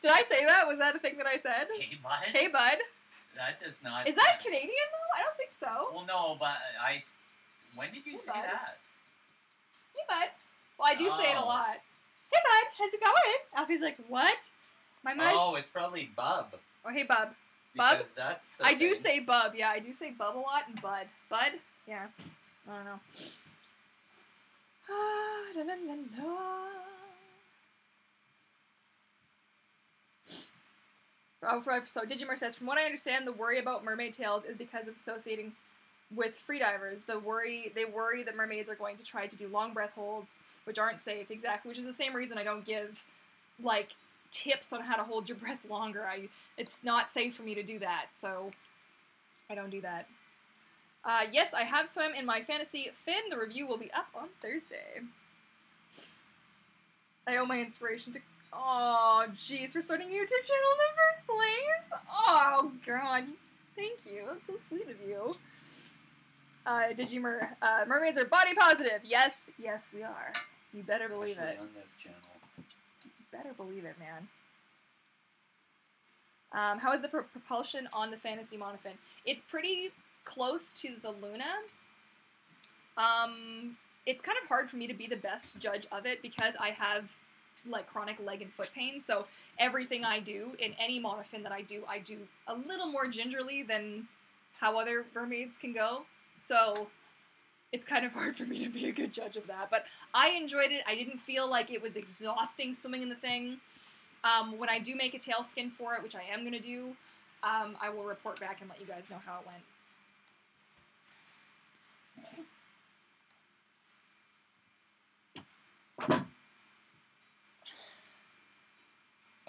Did I say that? Was that a thing that I said? Hey, bud? Hey, bud. That does not... Is that Canadian, though? I don't think so. Well, no, but when did you say bud. that? Hey, bud. Well, I do say it a lot. Hey, bud. How's it going? Alfie's like, what? My mind's... Oh, it's probably bub. Oh, hey, bub. Bub? Because that's... I do say bub. Yeah, I do say bub a lot and bud. Bud? Yeah. I don't know. La, la, la, la. Oh, so Digimar says, from what I understand, the worry about mermaid tails is because of associating with freedivers. They worry that mermaids are going to try to do long breath holds, which aren't safe, exactly, which is the same reason I don't give, like, tips on how to hold your breath longer. It's not safe for me to do that, so I don't do that. Yes, I have swam in my fantasy. Finn, the review will be up on Thursday. I owe my inspiration to... Oh, jeez, for starting a YouTube channel in the first place? Oh, God. Thank you. That's so sweet of you. Mermaids are body positive. Yes, we are. You better believe it. On this channel. You better believe it, man. How is the propulsion on the Fantasy Monofin? It's pretty close to the Luna. It's kind of hard for me to be the best judge of it because I have, like, chronic leg and foot pain, so everything I do, in any monofin that I do a little more gingerly than how other mermaids can go, so it's kind of hard for me to be a good judge of that, but I enjoyed it. I didn't feel like it was exhausting swimming in the thing. When I do make a tail skin for it, which I am going to do, I will report back and let you guys know how it went.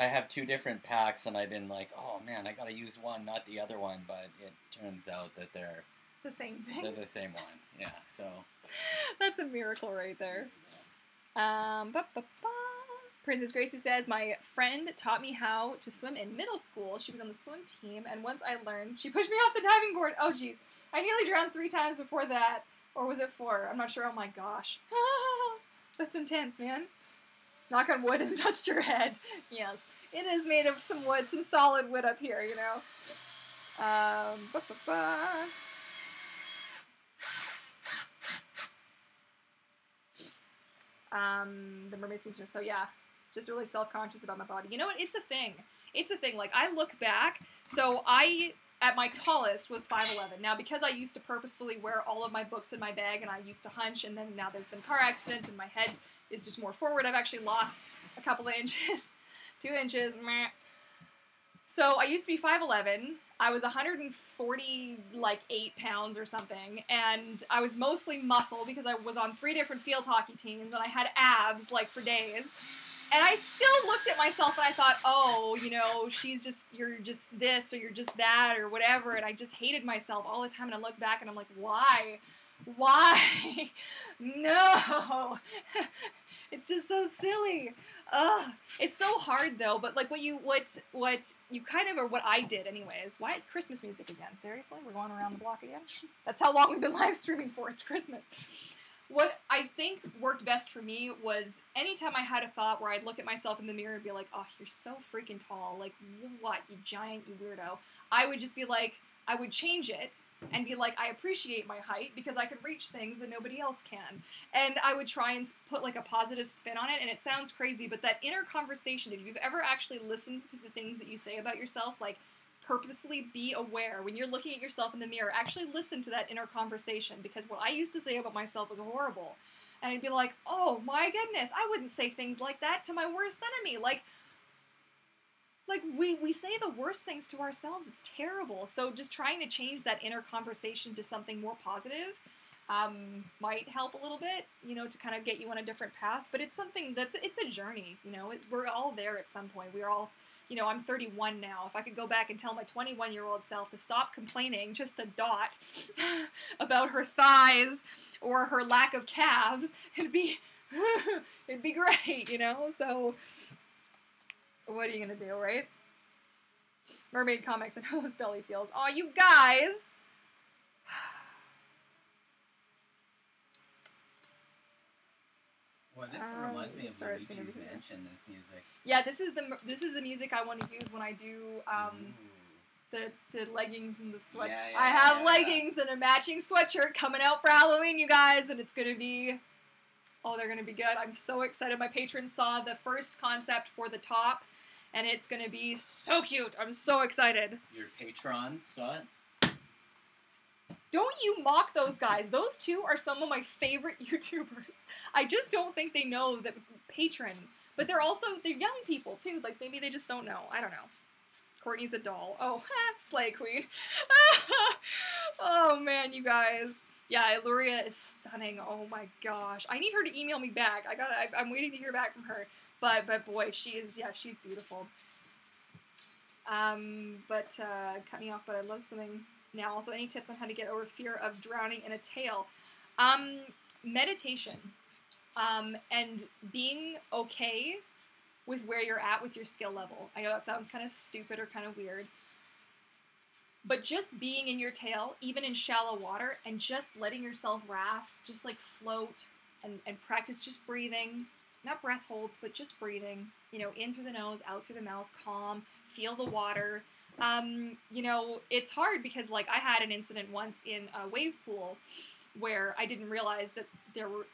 I have 2 different packs, and I've been like, oh man, I gotta use one, not the other one, but it turns out that they're the same thing. They're the same one, yeah, so. That's a miracle right there. Princess Gracie says, my friend taught me how to swim in middle school. She was on the swim team, and once I learned, she pushed me off the diving board. Oh, jeez. I nearly drowned 3 times before that. Or was it 4? I'm not sure. Oh, my gosh. That's intense, man. Knock on wood and touched your head. Yes. It is made of some wood, some solid wood up here, you know. The mermaid seems to... So, yeah. Just really self-conscious about my body. You know what? It's a thing. It's a thing. Like, I look back. So, at my tallest, was 5'11". Now, because I used to purposefully wear all of my books in my bag, and I used to hunch, and then now there's been car accidents, and my head is just more forward, I've actually lost a couple of inches. 2 inches. Meh. So, I used to be 5'11". I was 148 pounds or something, and I was mostly muscle because I was on 3 different field hockey teams, and I had abs, like, for days. And I still looked at myself and I thought, oh, you know, you're just this or you're just that or whatever. And I just hated myself all the time. And I look back and I'm like, why? Why? No. It's just so silly. Ugh. It's so hard though. But like what you kind of, or what I did anyways. Why Christmas music again? Seriously? We're going around the block again? That's how long we've been live streaming for. It's Christmas. what I think worked best for me was anytime I had a thought where I'd look at myself in the mirror and be like, oh, you're so freaking tall. Like, what, you giant, you weirdo. I would just be like, I would change it and be like, I appreciate my height because I can reach things that nobody else can. And I would try and put like a positive spin on it, and it sounds crazy, but that inner conversation, if you've ever actually listened to the things that you say about yourself, like purposely be aware when you're looking at yourself in the mirror, actually listen to that inner conversation, because what I used to say about myself was horrible. And I'd be like, oh my goodness, I wouldn't say things like that to my worst enemy. Like we say the worst things to ourselves. It's terrible. So just trying to change that inner conversation to something more positive might help a little bit, you know, to kind of get you on a different path. But it's something it's a journey, you know. We're all there at some point. We're all, you know, I'm 31 now. If I could go back and tell my 21-year-old self to stop complaining just a dot about her thighs or her lack of calves, it'd be great, you know. So what are you gonna do, right? Mermaid comics and how those belly feels. Aw, you guys! Well, this reminds me of Luigi's Mansion, this music. Yeah, this is the music I want to use when I do the leggings and the sweatshirt. I have leggings and a matching sweatshirt coming out for Halloween, you guys, and it's gonna be, oh, they're gonna be good. I'm so excited. My patrons saw the first concept for the top, and it's going to be so cute. I'm so excited. Your patrons saw it? Don't you mock those guys. Those two are some of my favorite YouTubers. I just don't think they know that patron. But they're young people, too. Like, maybe they just don't know. I don't know. Courtney's a doll. Oh, Slay Queen. Oh, man, you guys. Yeah, Luria is stunning. Oh, my gosh. I need her to email me back. I'm waiting to hear back from her. But boy, she's beautiful. Cut me off, but I love swimming now. Also, any tips on how to get over fear of drowning in a tail? Meditation. And being okay with where you're at with your skill level. I know that sounds kind of stupid or kind of weird. But just being in your tail, even in shallow water, and just letting yourself raft, just like float and practice just breathing. Not breath holds, but just breathing, you know, in through the nose, out through the mouth, calm, feel the water. You know, it's hard because, like, I had an incident once in a wave pool where I didn't realize that there were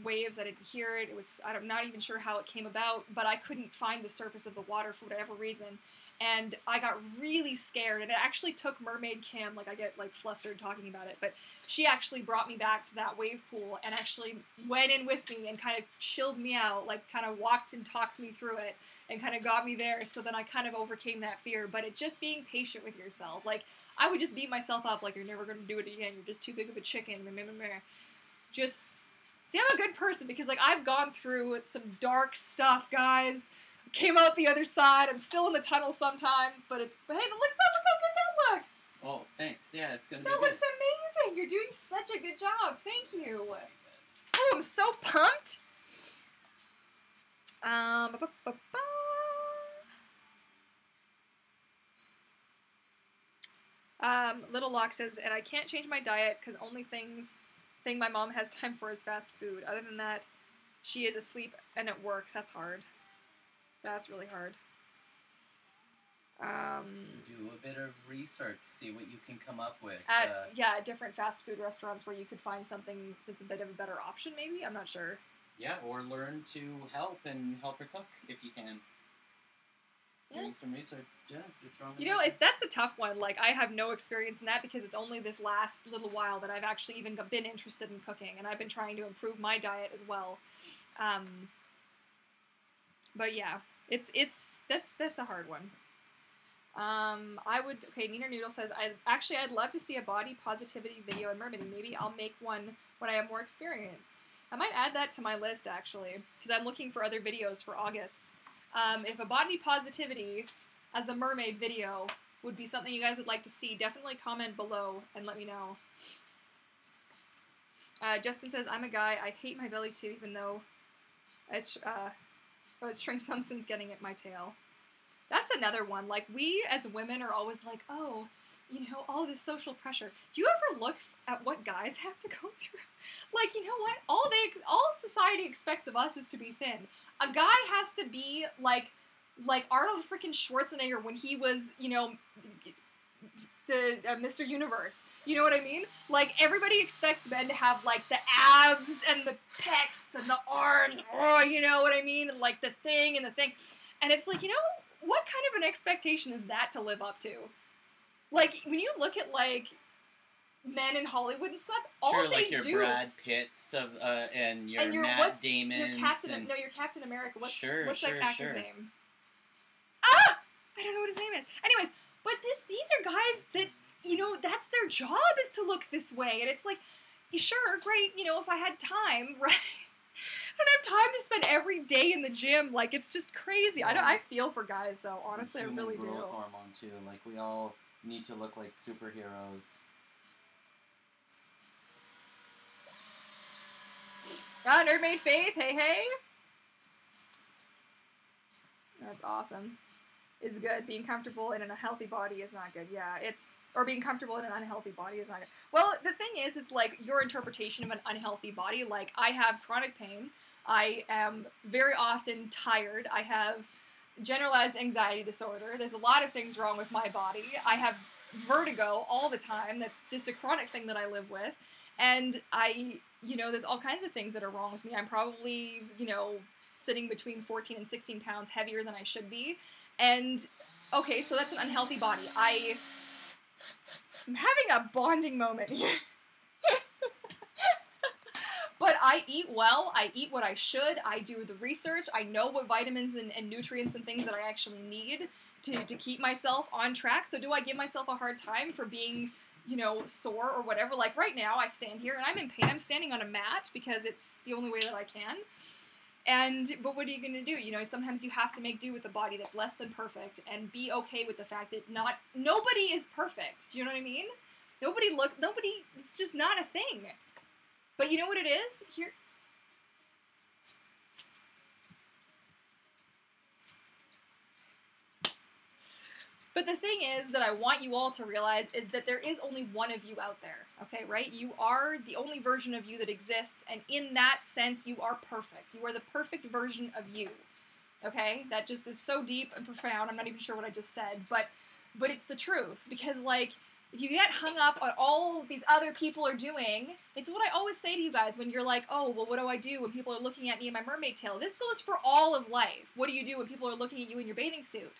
waves. I didn't hear it. I'm not even sure how it came about, but I couldn't find the surface of the water for whatever reason. And I got really scared, and it actually took Mermaid Cam, like I get like flustered talking about it, but she actually brought me back to that wave pool and actually went in with me and kind of chilled me out, like kind of walked and talked me through it and kind of got me there. So then I kind of overcame that fear, but it's just being patient with yourself. Like, I would just beat myself up like, you're never going to do it again. You're just too big of a chicken. Just, see, I'm a good person because, like, I've gone through some dark stuff, guys. Came out the other side. I'm still in the tunnel sometimes, but it's, hey, look how good that looks. Oh, thanks. Yeah, it's gonna be good. That looks amazing. You're doing such a good job. Thank you. Oh, I'm so pumped. Little Lock says, and I can't change my diet because only thing my mom has time for is fast food. Other than that, she is asleep and at work. That's hard. That's really hard. Do a bit of research, see what you can come up with. Different fast food restaurants where you could find something that's a bit of a better option, maybe? I'm not sure. Yeah, or learn to help her cook if you can. Yeah. Doing some research, yeah, just throwing it. You know, that's a tough one. Like, I have no experience in that because it's only this last little while that I've actually even been interested in cooking, and I've been trying to improve my diet as well. But yeah. That's a hard one. Nina Noodle says, I'd love to see a body positivity video in mermaiding. Maybe I'll make one when I have more experience. I might add that to my list, actually, because I'm looking for other videos for August. If a body positivity as a mermaid video would be something you guys would like to see, definitely comment below and let me know. Justin says, I'm a guy. I hate my belly too, even though String Simpson's getting at my tail. That's another one. Like, we as women are always like, oh, you know, all this social pressure. Do you ever look at what guys have to go through? Like, you know what? All society expects of us is to be thin. A guy has to be like Arnold freaking Schwarzenegger when he was, you know, the Mr. Universe. You know what I mean? Like, everybody expects men to have, like, the abs and the pecs and the arms, oh, you know what I mean? And, like, the thing. And it's like, you know, what kind of an expectation is that to live up to? Like, when you look at, like, men in Hollywood and stuff, all sure, they like your do... Brad Pitts of, and your Matt Damon. Your Captain America. What's that actor's name? Ah! I don't know what his name is. Anyways, but these are guys that, you know, that's their job is to look this way. And it's like, sure, great, you know, if I had time, right? I don't have time to spend every day in the gym. Like, it's just crazy. I feel for guys, though. Honestly, I really do. Growth hormone, too. Like, we all need to look like superheroes. Ah, Nerdmaid Faith, hey. That's awesome. Is good. Being comfortable in an unhealthy body is not good. Yeah, or being comfortable in an unhealthy body is not good. Well, the thing is, it's like your interpretation of an unhealthy body. Like, I have chronic pain. I am very often tired. I have generalized anxiety disorder. There's a lot of things wrong with my body. I have vertigo all the time. That's just a chronic thing that I live with. And you know, there's all kinds of things that are wrong with me. I'm probably, you know, sitting between 14 and 16 pounds heavier than I should be. And, okay, so that's an unhealthy body. I'm having a bonding moment here. But I eat well. I eat what I should. I do the research. I know what vitamins and nutrients and things that I actually need to keep myself on track. So do I give myself a hard time for being, you know, sore or whatever? Like, right now, I stand here and I'm in pain. I'm standing on a mat because it's the only way that I can. But what are you going to do? You know, sometimes you have to make do with a body that's less than perfect and be okay with the fact that nobody is perfect. Do you know what I mean? Nobody, it's just not a thing. But you know what it is? Here. But the thing is that I want you all to realize is that there is only one of you out there, okay, right? You are the only version of you that exists, and in that sense, you are perfect. You are the perfect version of you, okay? That just is so deep and profound. I'm not even sure what I just said, but it's the truth. Because, like, if you get hung up on all these other people are doing, it's what I always say to you guys when you're like, oh, well, what do I do when people are looking at me in my mermaid tail? This goes for all of life. What do you do when people are looking at you in your bathing suit?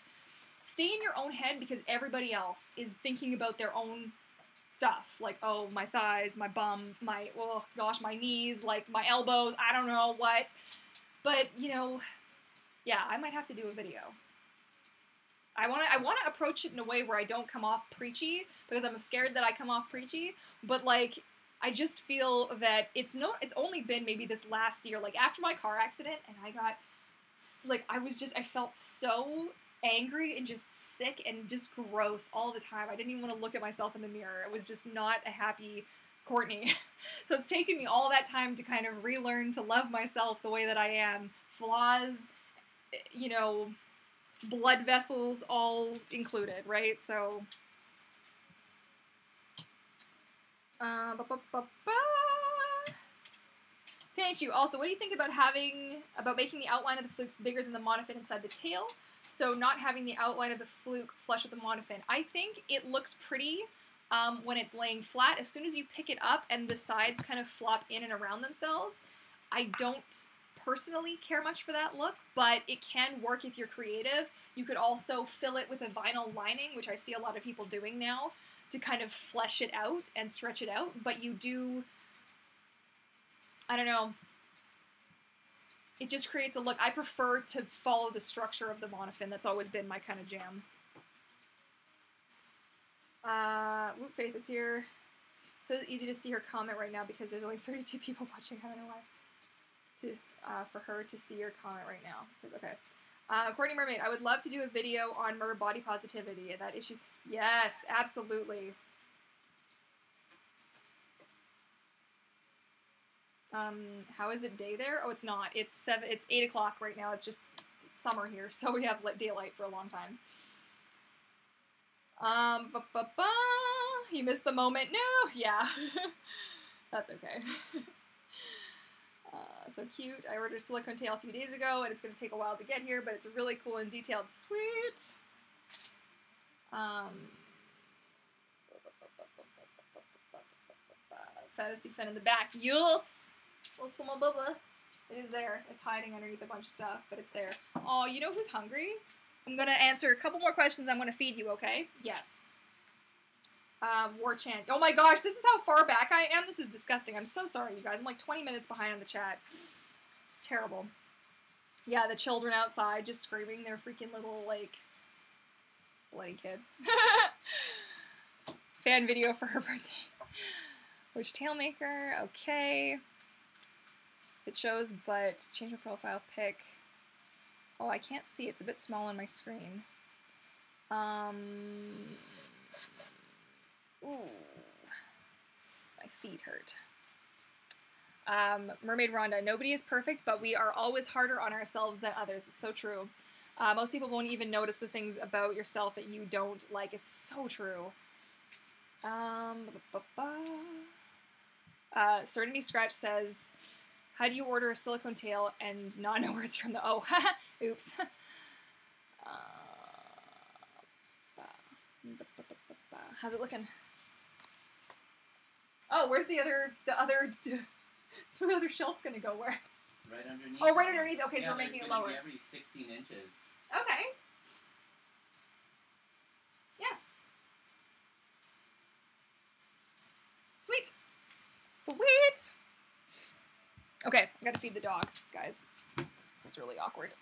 Stay in your own head because everybody else is thinking about their own stuff. Like, oh, my thighs, my bum, oh gosh, my knees, like my elbows, I don't know what. But, you know, yeah, I might have to do a video. I want to approach it in a way where I don't come off preachy because I'm scared that I come off preachy. But, like, I just feel that it's only been maybe this last year, like after my car accident, and I got, like, I felt so angry and just sick and just gross all the time. I didn't even want to look at myself in the mirror. It was just not a happy Courtney. So it's taken me all that time to kind of relearn to love myself the way that I am. Flaws, you know, blood vessels all included, right? So Thank you. Also, what do you think about making the outline of the flukes bigger than the monofin inside the tail? So not having the outline of the fluke flush with the monofin. I think it looks pretty when it's laying flat. As soon as you pick it up and the sides kind of flop in and around themselves, I don't personally care much for that look, but it can work if you're creative. You could also fill it with a vinyl lining, which I see a lot of people doing now, to kind of flesh it out and stretch it out. But you do, I don't know, it just creates a look. I prefer to follow the structure of the monofin. That's always been my kind of jam. Whoop, Faith is here. So easy to see her comment right now because there's only 32 people watching. I don't know why. For her to see your comment right now. Because, okay. Courtney Mermaid, I would love to do a video on mer body positivity and that issues. Yes, absolutely. How is it day there? Oh, it's not. It's 8 o'clock right now. It's just summer here, so we have daylight for a long time. You missed the moment. No, yeah. That's okay. So cute. I ordered a silicone tail a few days ago, and it's going to take a while to get here, but it's really cool and detailed. Sweet. Fantasy fin in the back. Yes! It is there. It's hiding underneath a bunch of stuff, but it's there. Oh, you know who's hungry? I'm going to answer a couple more questions. I'm going to feed you, okay? Yes. War chant. Oh my gosh, this is how far back I am. This is disgusting. I'm so sorry, you guys. I'm like 20 minutes behind on the chat. It's terrible. Yeah, the children outside just screaming. They're freaking little, like, bloody kids. Fan video for her birthday. Which tailmaker? Okay. It shows, but change your profile pic. Oh, I can't see. It's a bit small on my screen. Ooh. My feet hurt. Mermaid Rhonda. Nobody is perfect, but we are always harder on ourselves than others. It's so true. Most people won't even notice the things about yourself that you don't like. It's so true. Serenity Scratch says, how do you order a silicone tail and not know where it's from the... Oh, oops. How's it looking? Oh, where's the other shelf's gonna go? Where? Right underneath. Oh, right underneath. Okay, yeah, so we're making it lower. Every 16 inches. Okay. Yeah. Sweet. Sweet. Okay, I gotta feed the dog, guys. This is really awkward.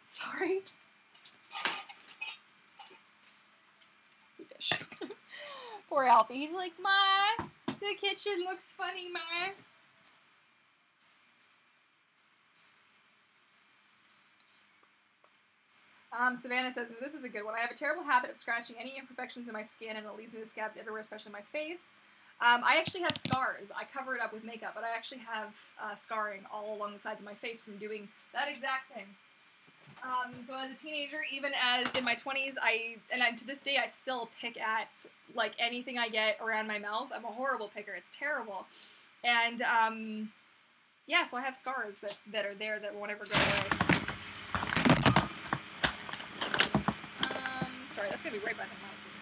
Sorry. Dish. Poor Alfie. He's like, Ma, the kitchen looks funny, Ma. Savannah says, this is a good one. I have a terrible habit of scratching any imperfections in my skin, and it leaves me with scabs everywhere, especially my face. I actually have scars. I cover it up with makeup, but I actually have scarring all along the sides of my face from doing that exact thing. So as a teenager, even as in my 20s, to this day, I still pick at, like, anything I get around my mouth. I'm a horrible picker. It's terrible. And, yeah, so I have scars that are there that won't ever go away. Sorry, that's gonna be right by the mic, isn't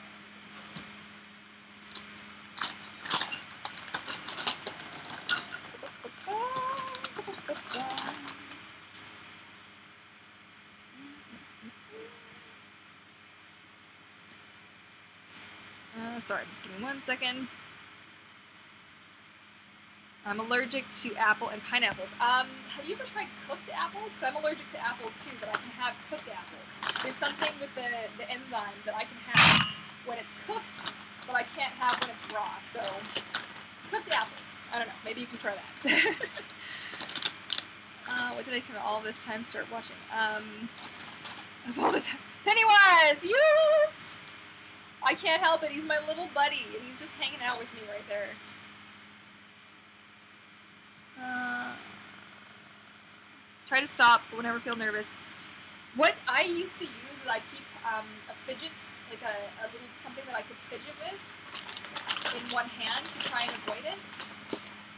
it? Sorry, just give me 1 second. I'm allergic to apple and pineapples. Have you ever tried cooked apples? Because I'm allergic to apples too, but I can have cooked apples. There's something with the enzyme that I can have when it's cooked, but I can't have when it's raw. So, cooked apples. I don't know. Maybe you can try that. What did I come all this time start watching? Of all the time. Pennywise! Yes! I can't help it. He's my little buddy, and he's just hanging out with me right there. Try to stop whenever I feel nervous. What I used to use is I keep a fidget, like a little something that I could fidget with in one hand to try and avoid it,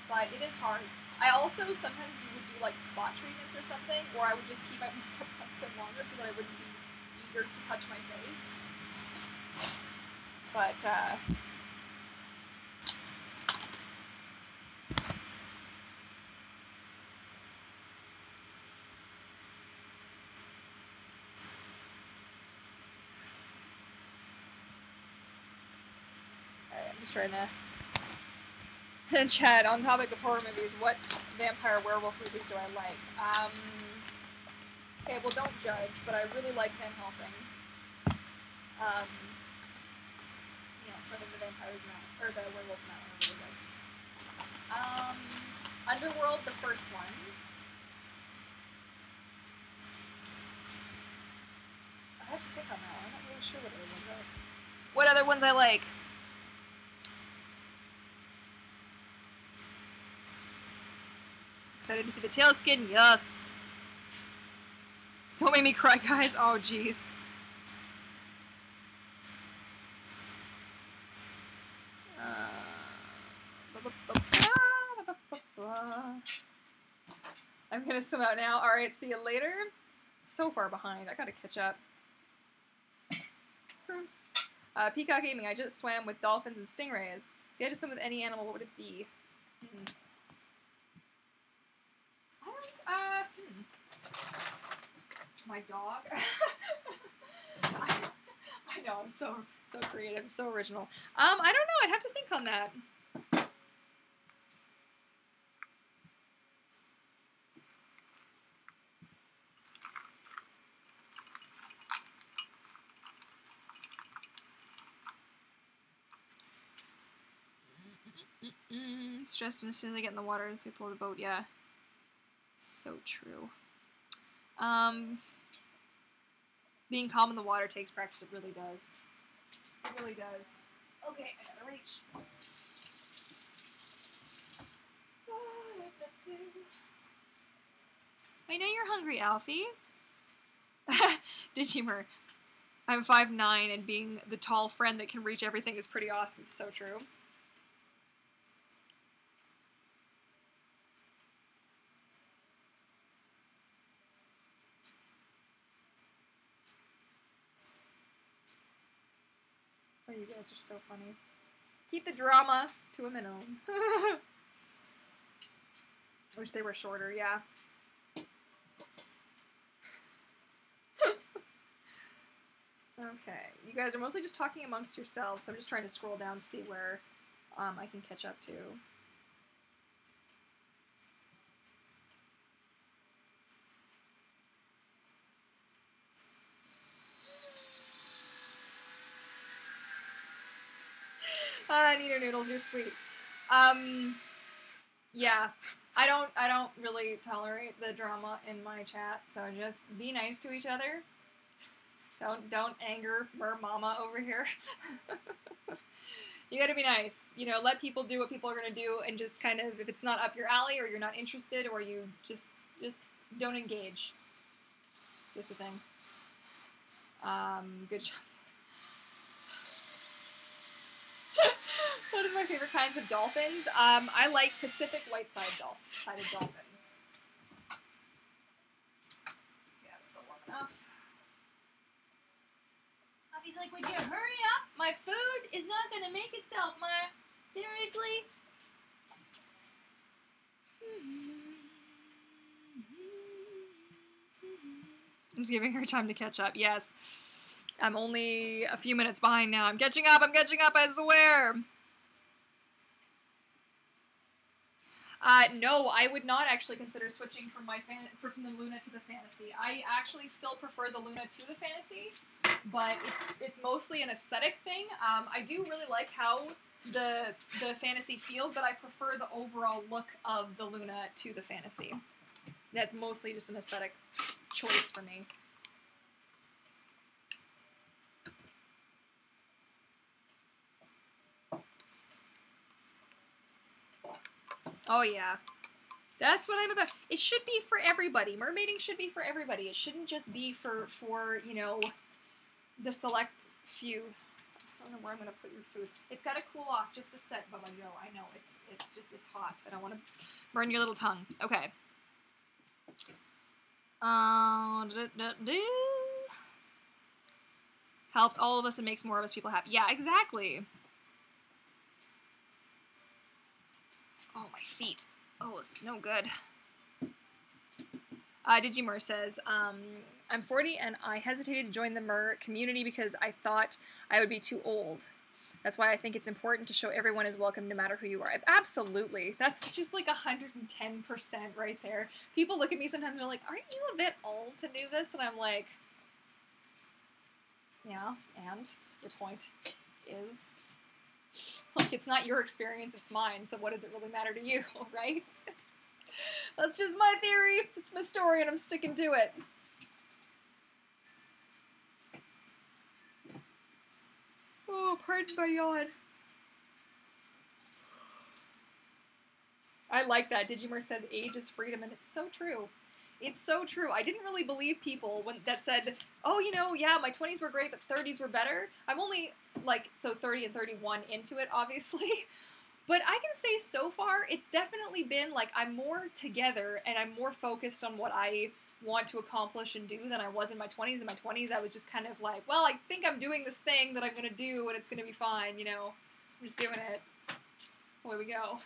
but it is hard. I also sometimes would do like spot treatments or something, or I would just keep my makeup on for longer so that I wouldn't be eager to touch my face. But, I'm just trying to chat on topic of horror movies. What vampire werewolf movies do I like? Okay, well, don't judge, but I really like Van Helsing. Some of the vampires now, or the werewolves now, are really good. Underworld, the first one. I have to think on that one. I'm not really sure what other ones are. What other ones I like? Excited to see the tail skin? Yes. Don't make me cry, guys. Oh, jeez. I'm gonna swim out now. Alright, see you later. So far behind. I gotta catch up. Peacock Gaming. I just swam with dolphins and stingrays. If you had to swim with any animal, what would it be? I don't, my dog? I know, I'm so creative, so original. I don't know, I'd have to think on that. Stressed as soon as I get in the water, if we pull the boat, yeah. So true. Being calm in the water takes practice, it really does. It really does. Okay, I gotta reach. I know you're hungry, Alfie. Digimur. I'm 5'9", and being the tall friend that can reach everything is pretty awesome. So true. Oh, you guys are so funny. Keep the drama to a minimum. Wish they were shorter, yeah. Okay, you guys are mostly just talking amongst yourselves, so I'm just trying to scroll down to see where I can catch up to. Neener Noodles, you're sweet. Yeah, I don't really tolerate the drama in my chat, so just be nice to each other. Don't anger Mer Mama over here. You gotta be nice. You know, let people do what people are gonna do, and just kind of, if it's not up your alley, or you're not interested, or you just don't engage. Just a thing. Good job. One of my favorite kinds of dolphins. I like Pacific white-sided dolphins. Yeah, it's still warm enough. He's like, would you hurry up? My food is not gonna make itself, Ma. Seriously? He's giving her time to catch up. Yes. I'm only a few minutes behind now. I'm catching up, I swear. No, I would not actually consider switching from from the Luna to the Fantasy. I actually still prefer the Luna to the Fantasy, but it's mostly an aesthetic thing. I do really like how the Fantasy feels, but I prefer the overall look of the Luna to the Fantasy. That's mostly just an aesthetic choice for me. Oh yeah. That's what I'm about. It should be for everybody. Mermaiding should be for everybody. It shouldn't just be for you know, the select few. I don't know where I'm gonna put your food. It's gotta cool off just a sec, Bubba Joe. I know, it's hot. I don't wanna burn your little tongue. Okay. Helps all of us and makes more of us people happy. Yeah, exactly. Oh, my feet. Oh, this is no good. Digimur says, I'm 40 and I hesitated to join the Mer community because I thought I would be too old. That's why I think it's important to show everyone is welcome no matter who you are. Absolutely. That's just like 110% right there. People look at me sometimes and they're like, aren't you a bit old to do this? And I'm like, yeah, and your point is... Like, it's not your experience, it's mine, so what does it really matter to you, right? That's just my theory. It's my story, and I'm sticking to it. Oh, pardon my yawn. I like that. Digimer says age is freedom, and it's so true. It's so true. I didn't really believe people that said, oh, you know, yeah, my 20s were great, but 30s were better. I'm only, like, so 30 and 31 into it, obviously. But I can say so far, it's definitely been, like, I'm more together, and I'm more focused on what I want to accomplish and do than I was in my 20s. In my 20s, I was just kind of like, well, I think I'm doing this thing that I'm going to do, and it's going to be fine, you know. I'm just doing it. Away we go.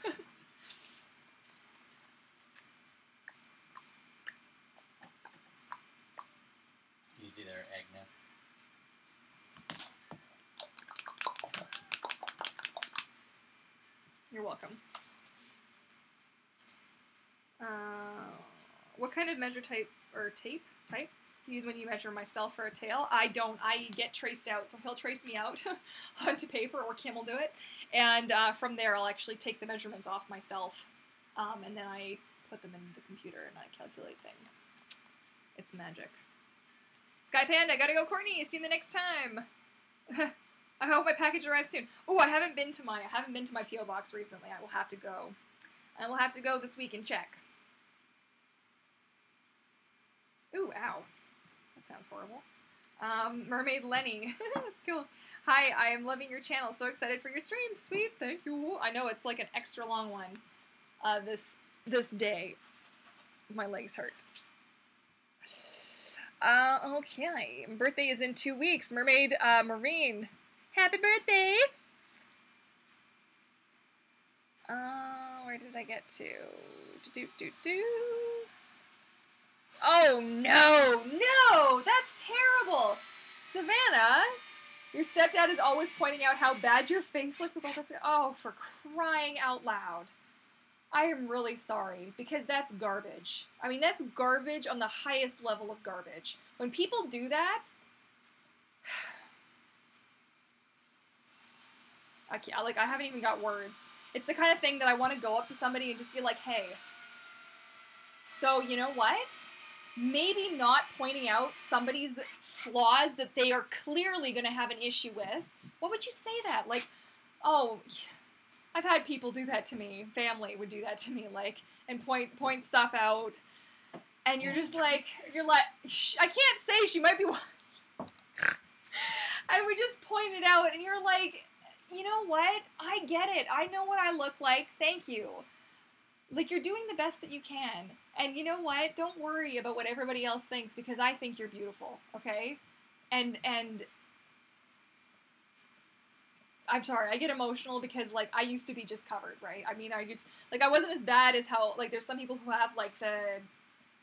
Easy there, Agnes. You're welcome. What kind of measure type you use when you measure myself for a tail? I don't. I get traced out, so he'll trace me out onto paper, or Kim will do it, and from there I'll actually take the measurements off myself, and then I put them in the computer and I calculate things. It's magic. Sky Panda, gotta go, Courtney. See you the next time. I hope my package arrives soon. Oh, I haven't been to my PO box recently. I will have to go. I will have to go this week and check. Ooh, ow. That sounds horrible. Mermaid Lenny. That's cool. Hi, I am loving your channel. So excited for your stream. Sweet, thank you. I know it's like an extra long one. This day. My legs hurt. Okay. Birthday is in 2 weeks. Mermaid, Marine. Happy birthday! Where did I get to? Oh, no! No! That's terrible! Savannah, your stepdad is always pointing out how bad your face looks with all this. Oh, for crying out loud. I am really sorry, because that's garbage. I mean, that's garbage on the highest level of garbage. When people do that... I haven't even got words. It's the kind of thing that I want to go up to somebody and just be like, hey, so you know what? Maybe not pointing out somebody's flaws that they are clearly going to have an issue with. What would you say that? Like, oh, I've had people do that to me. Family would do that to me, like, and point stuff out. And you're just like, I can't say she might be watching. I would just point it out, and you're like, you know what? I get it. I know what I look like. Thank you. Like, you're doing the best that you can. And you know what? Don't worry about what everybody else thinks, because I think you're beautiful, okay? And I'm sorry, I get emotional because, like, I used to be just covered, right? I mean, I wasn't as bad as how, like, there's some people who have, like,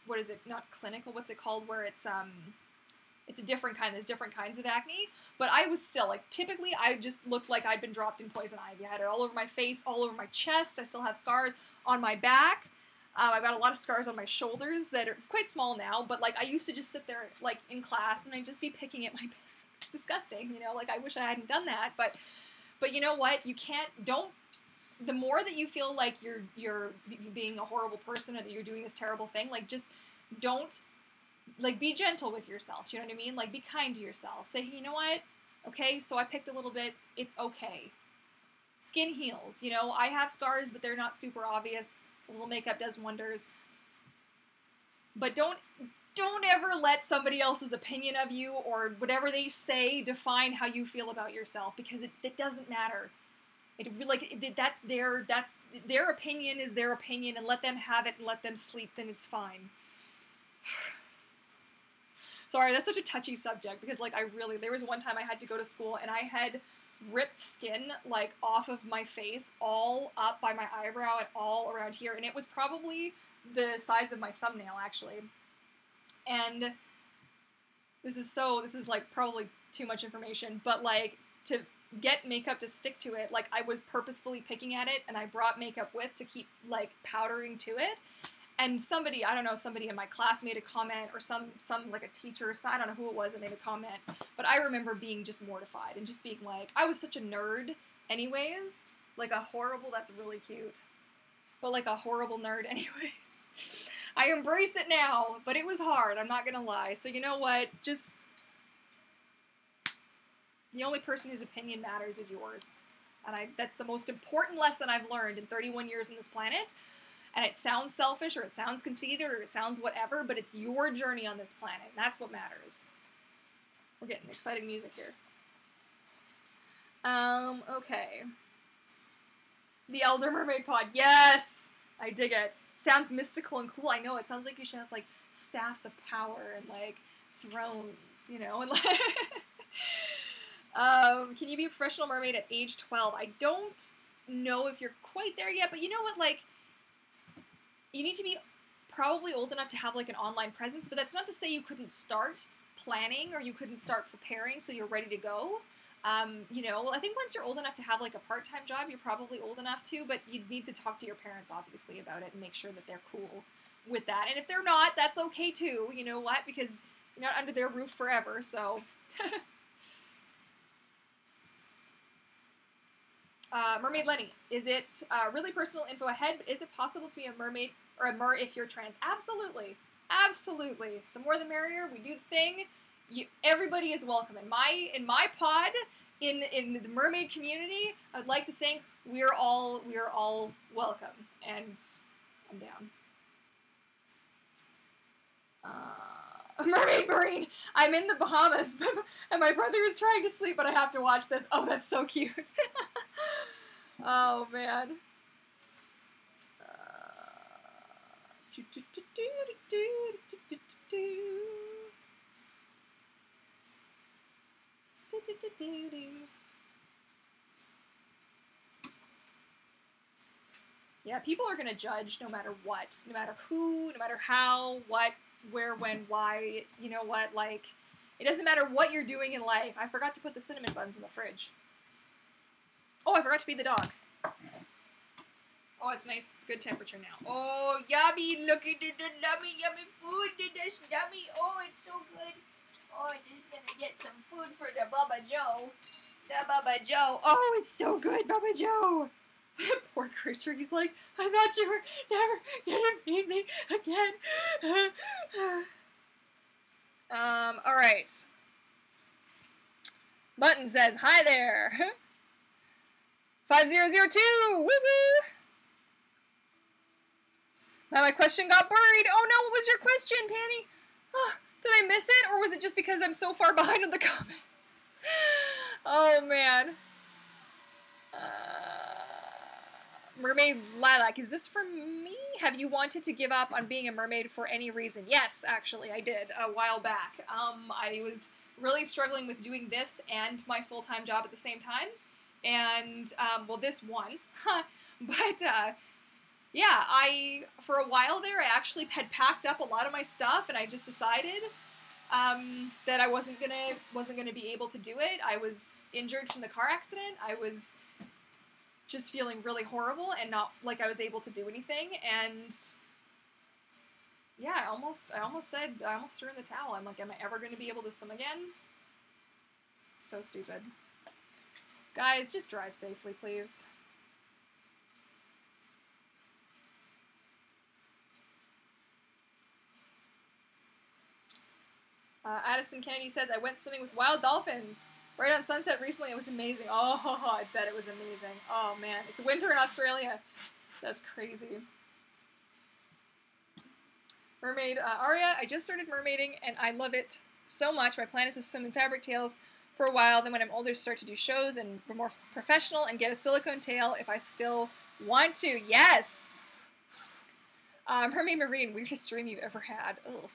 what is it? Not clinical, what's it called? Where it's a different kind. There's different kinds of acne. But I was still, like, typically I just looked like I'd been dropped in poison ivy. I had it all over my face, all over my chest. I still have scars on my back. I've got a lot of scars on my shoulders that are quite small now. But, like, I used to just sit there, like, in class and I'd just be picking at my back. It's disgusting, you know? Like, I wish I hadn't done that. But you know what? The more that you feel like you're being a horrible person or that you're doing this terrible thing, like, just don't... Like, be gentle with yourself, you know what I mean? Like, be kind to yourself. Say, you know what? Okay, so I picked a little bit. It's okay. Skin heals, you know? I have scars, but they're not super obvious. A little makeup does wonders. But don't ever let somebody else's opinion of you or whatever they say define how you feel about yourself, because it doesn't matter. That's their opinion is their opinion, and let them have it and let them sleep, then it's fine. Sorry, that's such a touchy subject, because, like, there was one time I had to go to school, and I had ripped skin, like, off of my face, all up by my eyebrow and all around here, and it was probably the size of my thumbnail, actually. And this is, like, probably too much information, but, like, to get makeup to stick to it, like, I was purposefully picking at it, and I brought makeup with to keep, like, powdering to it. And somebody in my class made a comment, or some like a teacher, I don't know who it was that made a comment, but I remember being just mortified and just being like, I was such a nerd anyways, like a horrible, that's really cute, but like a horrible nerd anyways. I embrace it now, but it was hard, I'm not gonna lie. So you know what, just, the only person whose opinion matters is yours. And that's the most important lesson I've learned in 31 years on this planet. And it sounds selfish, or it sounds conceited, or it sounds whatever, but it's your journey on this planet. And that's what matters. We're getting exciting music here. Okay. The Elder Mermaid pod. Yes! I dig it. Sounds mystical and cool. I know, it sounds like you should have, like, staffs of power and, like, thrones, you know? And like can you be a professional mermaid at age 12? I don't know if you're quite there yet, but you know what, like, you need to be probably old enough to have, like, an online presence, but that's not to say you couldn't start planning or you couldn't start preparing so you're ready to go. You know, I think once you're old enough to have, like, a part-time job, you're probably old enough to, but you'd need to talk to your parents, obviously, about it and make sure that they're cool with that. And if they're not, that's okay, too. You know what? Because you're not under their roof forever, so... Mermaid Lenny, is it really personal info ahead, but is it possible to be a mermaid or a mer if you're trans? Absolutely. Absolutely. The more the merrier. We do the thing. Everybody is welcome. In my pod, in the mermaid community, I would like to think we're all welcome, and I'm down. Mermaid Marine. I'm in the Bahamas, and my brother is trying to sleep, but I have to watch this. Oh, that's so cute. Oh man. Yeah, people are gonna judge no matter what, no matter who, no matter how, what, where, when, why. You know what, like, it doesn't matter what you're doing in life. I forgot to put the cinnamon buns in the fridge. Oh, I forgot to feed the dog. Oh, it's nice. It's good temperature now. Oh, yummy. Look at the yummy food. That's yummy. Oh, it's so good. Oh, I'm just going to get some food for the Baba Joe. The Baba Joe. Oh, it's so good, Baba Joe. Poor creature. He's like, I thought you were never going to feed me again. All right. Button says, hi there. 5002. Woo-woo. Now my question got buried. Oh no, what was your question, Tanny? Oh, did I miss it? Or was it just because I'm so far behind in the comments? Oh, man. Mermaid Lilac, is this for me? Have you wanted to give up on being a mermaid for any reason? Yes, actually, I did a while back. I was really struggling with doing this and my full-time job at the same time. And, well, this one. But, yeah, for a while there, I actually had packed up a lot of my stuff, and I just decided that I wasn't gonna be able to do it. I was injured from the car accident. I was just feeling really horrible and not like I was able to do anything. And yeah, I almost threw in the towel. I'm like, am I ever gonna be able to swim again? So stupid. Guys, just drive safely, please. Addison Kennedy says, I went swimming with wild dolphins right on Sunset recently. It was amazing. Oh, I bet it was amazing. Oh, man. It's winter in Australia. That's crazy. Mermaid Aria, I just started mermaiding, and I love it so much. My plan is to swim in fabric tails for a while. Then when I'm older, start to do shows and be more professional and get a silicone tail if I still want to. Yes! Mermaid Marine, weirdest dream you've ever had. Ugh.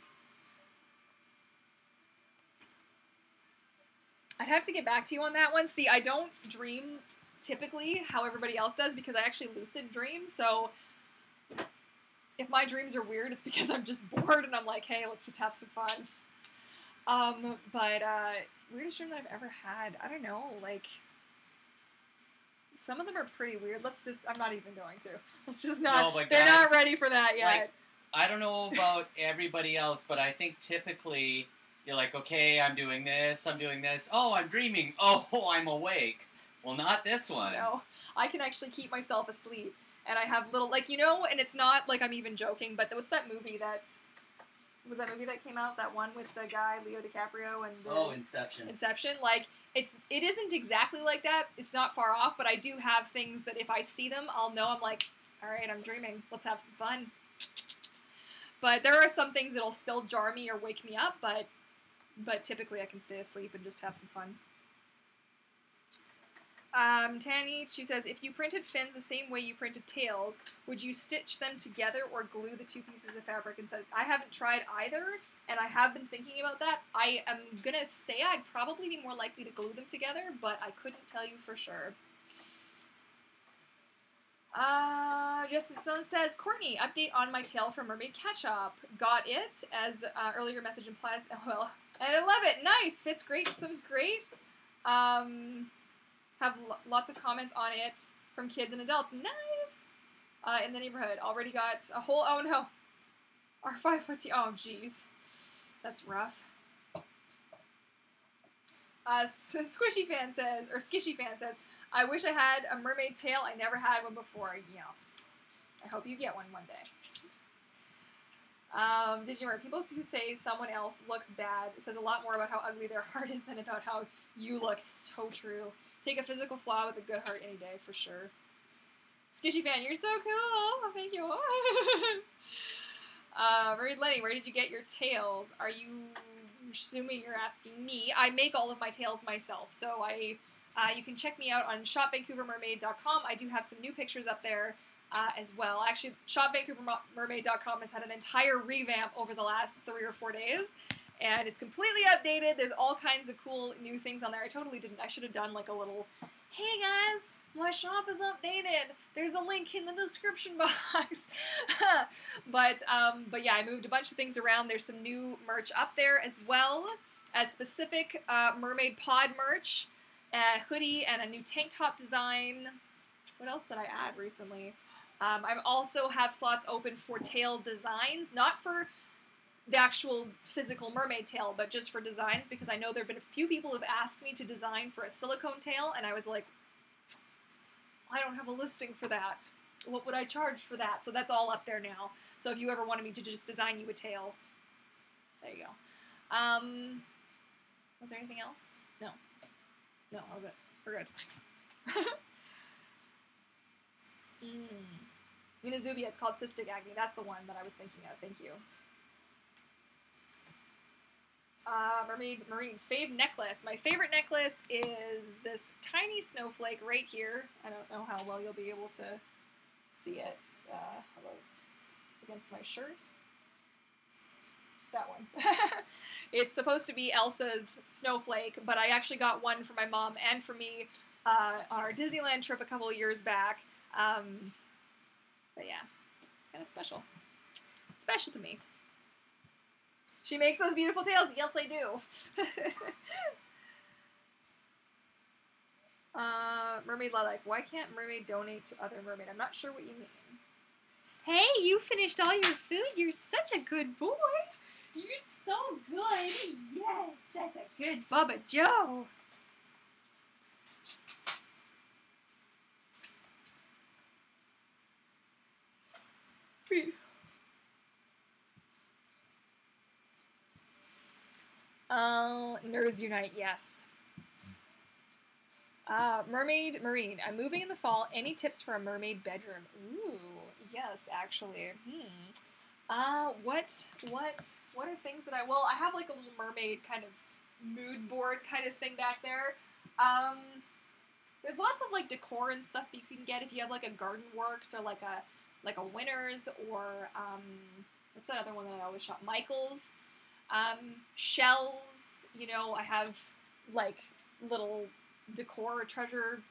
I'd have to get back to you on that one. See, I don't dream typically how everybody else does because I actually lucid dream. So if my dreams are weird, it's because I'm just bored and I'm like, hey, let's just have some fun. But weirdest dream that I've ever had, I don't know, like, some of them are pretty weird. I'm not even going to. Let's just not, no, they're not ready for that yet. Like, I don't know about everybody else, but I think typically you're like, okay, I'm doing this. Oh, I'm dreaming. Oh, I'm awake. Well, not this one. No, I can actually keep myself asleep. And I have little, like, you know, and it's not like I'm even joking, but what's that movie that came out? That one with the guy, Leo DiCaprio, and Inception. Inception. Like, it isn't exactly like that. It's not far off, but I do have things that if I see them, I'll know. I'm like, All right, I'm dreaming. Let's have some fun. But there are some things that'll still jar me or wake me up, but typically I can stay asleep and just have some fun. Tanny, she says, if you printed fins the same way you printed tails, would you stitch them together or glue the two pieces of fabric instead? I haven't tried either, and I have been thinking about that. I am gonna say I'd probably be more likely to glue them together, but I couldn't tell you for sure. Justin Stone says, Courtney, update on my tail for Mermaid Catch-Up. Got it, as earlier message implies. Oh, well, and I love it. Nice. Fits great. Swims great. Have lots of comments on it from kids and adults. Nice. In the neighborhood. Already got a whole, oh no. Our 5-foot, oh geez. That's rough. Squishy fan says, or Skishy fan says, I wish I had a mermaid tail. I never had one before. Yes. I hope you get one day. Did you remember, people who say someone else looks bad says a lot more about how ugly their heart is than about how you look. So true. Take a physical flaw with a good heart any day, for sure. Skishy fan, you're so cool. Thank you. Marie Lenny, where did you get your tails? Are you assuming you're asking me? I make all of my tails myself, so you can check me out on shopvancouvermermaid.com. I do have some new pictures up there as well. Actually, shopvancouvermermaid.com has had an entire revamp over the last 3 or 4 days, and it's completely updated. There's all kinds of cool new things on there. I totally didn't. I should have done like a little, hey guys, my shop is updated. There's a link in the description box. But yeah, I moved a bunch of things around. There's some new merch up there as well as specific mermaid pod merch. A hoodie and a new tank top design. What else did I add recently? I also have slots open for tail designs, not for the actual physical mermaid tail, but just for designs, because I know there have been a few people who have asked me to design for a silicone tail, and I was like, I don't have a listing for that. What would I charge for that? So that's all up there now. So if you ever wanted me to just design you a tail, there you go. Was there anything else? No. No, that was it. We're good. Minazubia, it's called cystic acne. That's the one that I was thinking of. Thank you. Mermaid Marine fave necklace. My favorite necklace is this tiny snowflake right here. I don't know how well you'll be able to see it against my shirt. That one. It's supposed to be Elsa's snowflake, but I actually got one for my mom and for me on our Disneyland trip a couple of years back. But yeah, it's kind of special. Special to me. She makes those beautiful tails. Yes, I do. Mermaid Lilac. Why can't Mermaid donate to other mermaid? I'm not sure what you mean. Hey, you finished all your food. You're such a good boy. You're so good. Yes, that's a good Bubba Joe. Nerds Unite, yes. Mermaid Marine. I'm moving in the fall. Any tips for a mermaid bedroom? Ooh, yes, actually. What are things that well, I have like a little mermaid kind of mood board kind of thing back there. There's lots of like decor and stuff that you can get if you have like a Garden Works or like a Winners or what's that other one that I always shop? Michael's. Shells, you know, I have like little decor treasure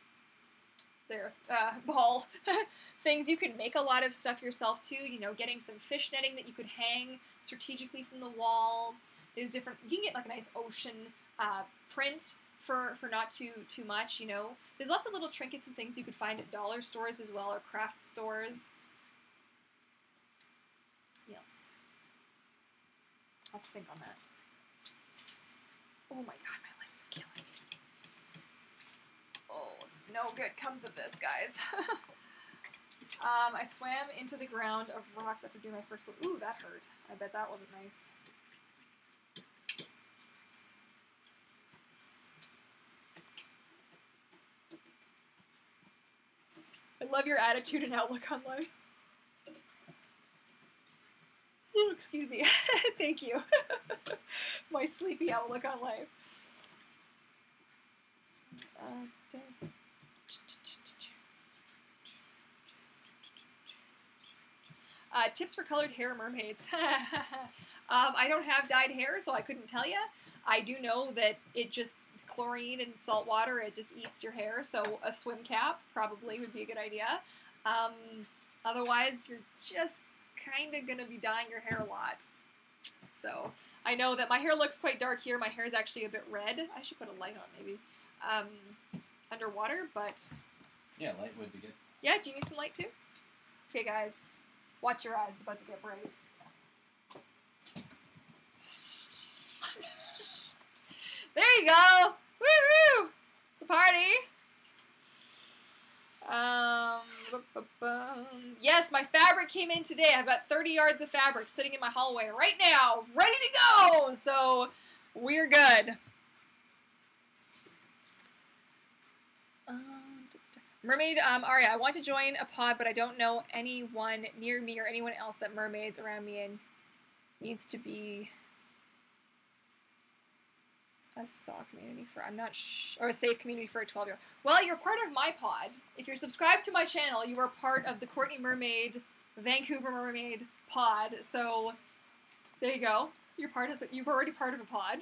ball things. You can make a lot of stuff yourself too, you know, getting some fish netting that you could hang strategically from the wall. There's different, you can get like a nice ocean print for not too much, you know. There's lots of little trinkets and things you could find at dollar stores as well, or craft stores. Yes. I'll have to think on that. Oh my god, my legs are killing me. Oh, this is no good comes of this, guys. I swam into the ground of rocks after doing my first swim. Ooh, that hurt. I bet that wasn't nice. I love your attitude and outlook on life. Excuse me. Thank you. My sleepy outlook on life. Tips for colored hair mermaids. I don't have dyed hair, so I couldn't tell you. I do know that it just, chlorine and salt water, it just eats your hair, so a swim cap probably would be a good idea. Otherwise, you're just kind of going to be dyeing your hair a lot. So, I know that my hair looks quite dark here. My hair is actually a bit red. I should put a light on, maybe. Underwater, but... Yeah, light would be good. Yeah, do you need some light, too? Okay, guys. Watch your eyes. It's about to get bright. There you go! Woo-hoo! It's a party! Yes, my fabric came in today. I've got 30 yards of fabric sitting in my hallway right now, ready to go! So, we're good. Mermaid, Aria, I want to join a pod, but I don't know anyone near me or anyone else that mermaids around me and needs to be a saw community for, I'm not or a safe community for a 12-year-old. Well, you're part of my pod. If you're subscribed to my channel, you are part of the Courtney Mermaid, Vancouver Mermaid pod. So, there you go. You're part of you've already part of a pod.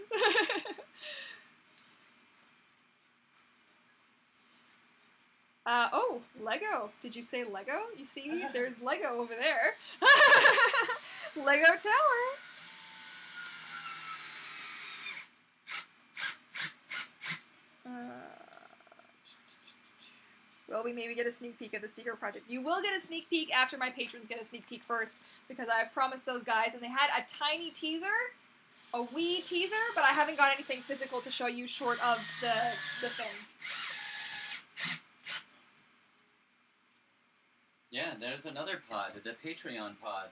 Oh, Lego. Did you say Lego? You see, there's Lego over there. Lego Tower. Will we maybe get a sneak peek of the Secret Project? You will get a sneak peek after my patrons get a sneak peek first, because I've promised those guys, and they had a tiny teaser, a wee teaser, but I haven't got anything physical to show you short of the thing. Yeah, there's another pod, the Patreon pod.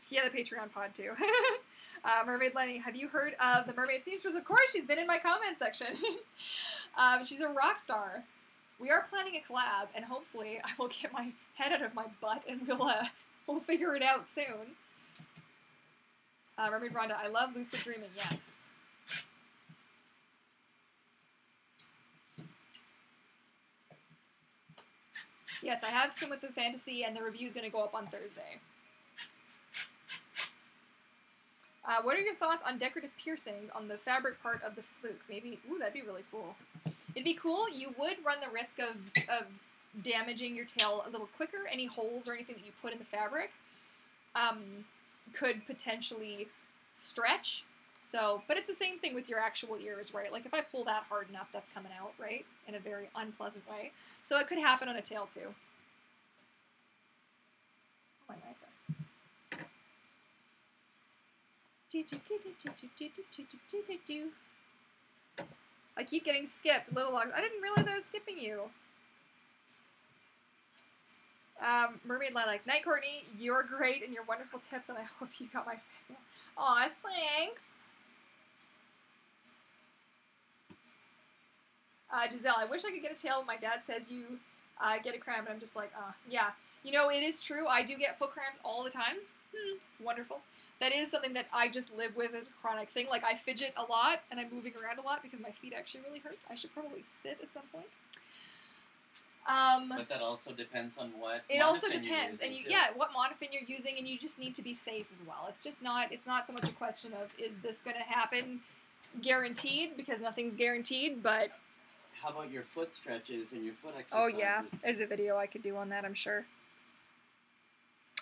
Yeah, the Patreon pod too. Mermaid Lenny, have you heard of the Mermaid Seamstress? Of course, she's been in my comment section. She's a rock star. We are planning a collab, and hopefully I will get my head out of my butt and we'll figure it out soon. Mermaid Rhonda, I love lucid dreaming, yes. Yes, I have Swim with the Fantasy, and the review is going to go up on Thursday. What are your thoughts on decorative piercings on the fabric part of the fluke? Maybe, ooh, that'd be really cool. It'd be cool. You would run the risk of damaging your tail a little quicker. Any holes or anything that you put in the fabric could potentially stretch. So, but it's the same thing with your actual ears, right? Like if I pull that hard enough, that's coming out, right? In a very unpleasant way. So it could happen on a tail too. Oh, I keep getting skipped. Little Logs. I didn't realize I was skipping you. Mermaid Lilac. Night, Courtney. You're great and your wonderful tips, and I hope you got my fan. Aw, thanks. Giselle, I wish I could get a tail, but my dad says you get a cramp, and I'm just like, yeah. You know, it is true. I do get foot cramps all the time. It's wonderful. That is something that I just live with as a chronic thing. Like, I fidget a lot, and I'm moving around a lot because my feet actually really hurt. I should probably sit at some point. But that also depends on what it also depends, and what Monofin you're using, and you just need to be safe as well. It's just not. It's not so much a question of is this going to happen, guaranteed, because nothing's guaranteed. But how about your foot stretches and your foot exercises? Oh yeah, there's a video I could do on that, I'm sure.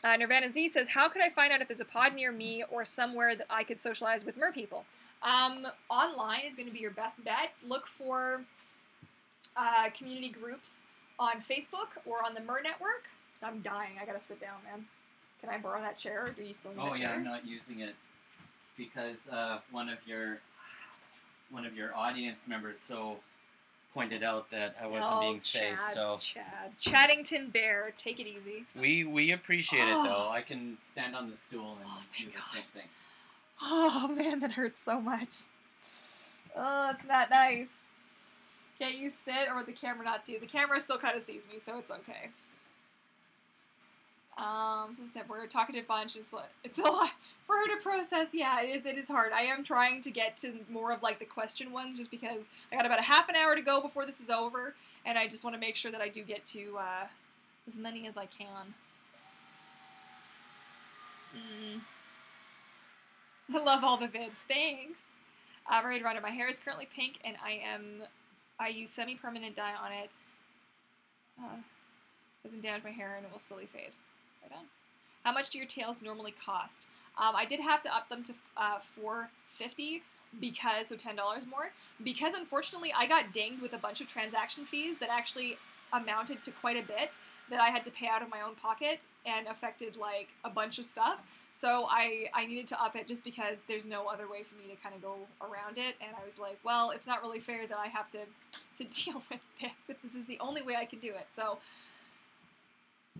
Nirvana Z says, how could I find out if there's a pod near me or somewhere that I could socialize with mer people? Online is going to be your best bet. Look for community groups on Facebook or on the Mer Network. I'm dying. I gotta sit down, man. Can I borrow that chair, or do you still need that chair? Oh yeah, I'm not using it because one of your audience members pointed out that I wasn't being safe. Chad. Chaddington Bear, take it easy. We appreciate it though. I can stand on the stool and do the same thing. Oh man, that hurts so much. Oh, it's not nice. Can't you sit or the camera not see you? The camera still kind of sees me, so it's okay. As I said, we're a talkative bunch. It's a lot for her to process. Yeah, it is hard. I am trying to get to more of like the question ones, just because I got about a half an hour to go before this is over, and I just want to make sure that I do get to as many as I can. I love all the vids. Thanks. Ready to run it. My hair is currently pink, and I use semi-permanent dye on it. Doesn't damage my hair, and it will slowly fade. Right on. How much do your tails normally cost? I did have to up them to $4.50 because, so $10 more, because unfortunately I got dinged with a bunch of transaction fees that actually amounted to quite a bit that I had to pay out of my own pocket and affected like a bunch of stuff. So I needed to up it just because there's no other way for me to kind of go around it. And I was like, well, it's not really fair that I have to deal with this if this is the only way I can do it. So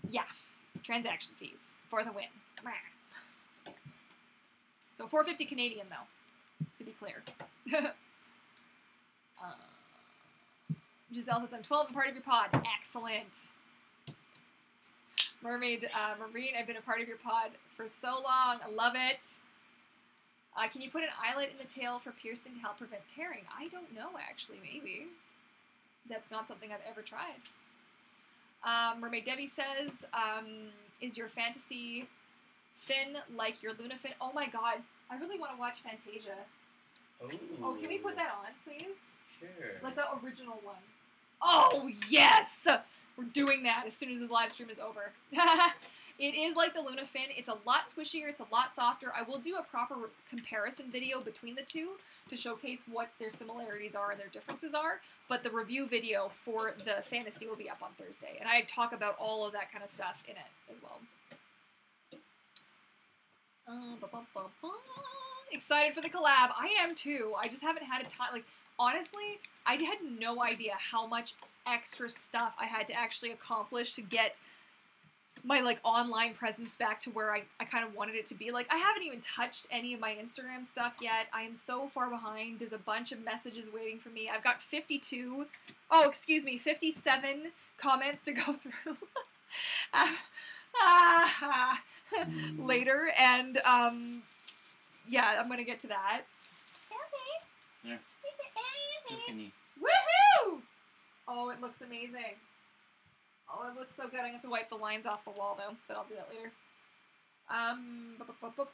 yeah, transaction fees for the win. So $4.50 Canadian though, to be clear. Giselle says, I'm 12 and part of your pod. Excellent. Mermaid Marine, I've been a part of your pod for so long. I love it. Can you put an eyelet in the tail for Pearson to help prevent tearing? I don't know, actually. Maybe. That's not something I've ever tried. Mermaid Debbie says, is your fantasy fin like your Luna fin? Oh my god. I really want to watch Fantasia. Oh, can we put that on, please? Sure. Like the original one. Oh, yes! We're doing that as soon as this live stream is over. It is like the Luna fin. It's a lot squishier. It's a lot softer. I will do a proper comparison video between the two to showcase what their similarities are and their differences are. But the review video for the fantasy will be up on Thursday. And I talk about all of that kind of stuff in it as well. Excited for the collab. I am too. I just haven't had a time. Like, honestly, I had no idea how much extra stuff I had to actually accomplish to get my like online presence back to where I kind of wanted it to be. Like, I haven't even touched any of my Instagram stuff yet. I am so far behind. There's a bunch of messages waiting for me. I've got 57 comments to go through later, and yeah, I'm gonna get to that. Yeah. Woohoo! Oh, it looks amazing. Oh, it looks so good. I'm going to have to wipe the lines off the wall, though, but I'll do that later.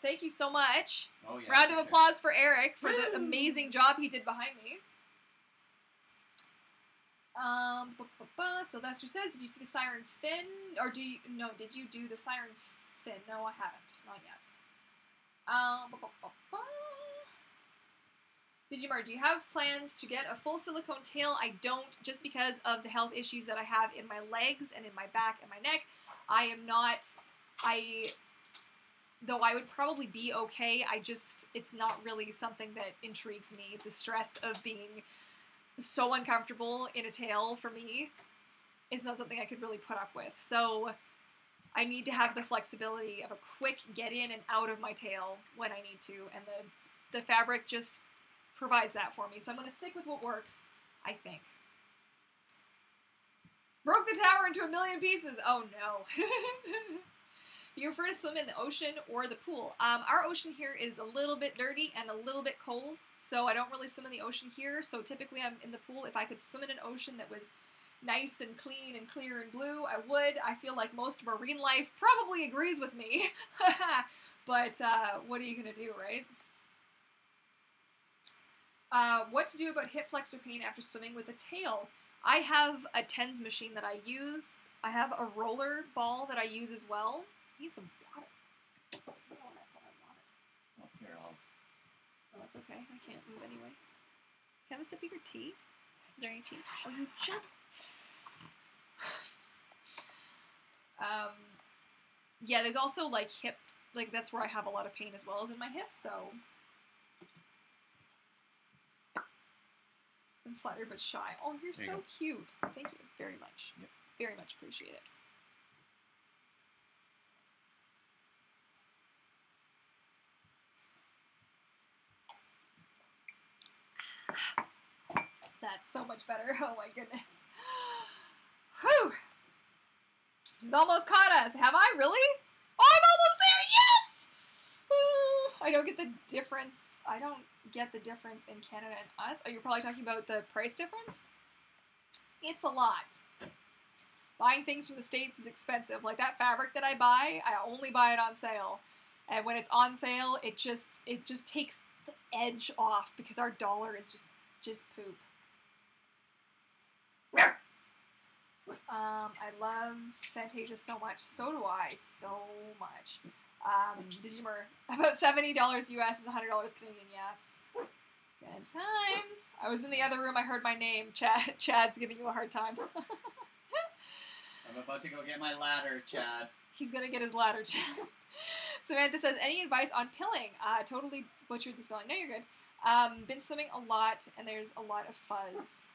Thank you so much. Oh, yeah. Round of applause for Eric for the amazing job he did behind me. Sylvester says, did you see the siren fin? Or did you do the siren fin? No, I haven't. Not yet. Digimar, do you have plans to get a full silicone tail? I don't, just because of the health issues that I have in my legs and in my back and my neck. I am not, though I would probably be okay, it's not really something that intrigues me. The stress of being so uncomfortable in a tail, for me, it's not something I could really put up with. So I need to have the flexibility of a quick get in and out of my tail when I need to, and the fabric just provides that for me. So I'm going to stick with what works, I think. Broke the tower into 1,000,000 pieces. Oh no. Do you prefer to swim in the ocean or the pool? Our ocean here is a little bit dirty and a little bit cold, so I don't really swim in the ocean here. So typically I'm in the pool. If I could swim in an ocean that was nice and clean and clear and blue, I would. I feel like most marine life probably agrees with me. But what are you going to do, right? What to do about hip flexor pain after swimming with a tail? I have a TINK'S machine that I use. I have a roller ball that I use as well. I need some water. Oh, Here, oh, that's okay. I can't move anyway. Can I have a sip of your tea? Is there any tea? Oh, you just... yeah, there's also, like, hip... Like, that's where I have a lot of pain as well as in my hips, so... I'm flattered but shy. Oh, you're so cute. Thank you very much. Yep. Very much appreciate it. That's so much better. Oh my goodness. Whew. She's almost caught us. Have I really? Oh, I'm almost there. Yes! Ooh, I don't get the difference. I don't get the difference in Canada and us. Oh, you're probably talking about the price difference? It's a lot. Buying things from the States is expensive. Like that fabric that I buy, I only buy it on sale. And when it's on sale, it just takes the edge off because our dollar is just poop. I love Fantasia so much. So do I. So much. Digimur, about $70 US is $100 Canadian. Yeah, it's good times. I was in the other room. I heard my name. Chad's giving you a hard time. I'm about to go get my ladder, Chad. He's gonna get his ladder, Chad. Samantha says, any advice on pilling? Totally butchered the spelling. No, you're good. Been swimming a lot, and there's a lot of fuzz.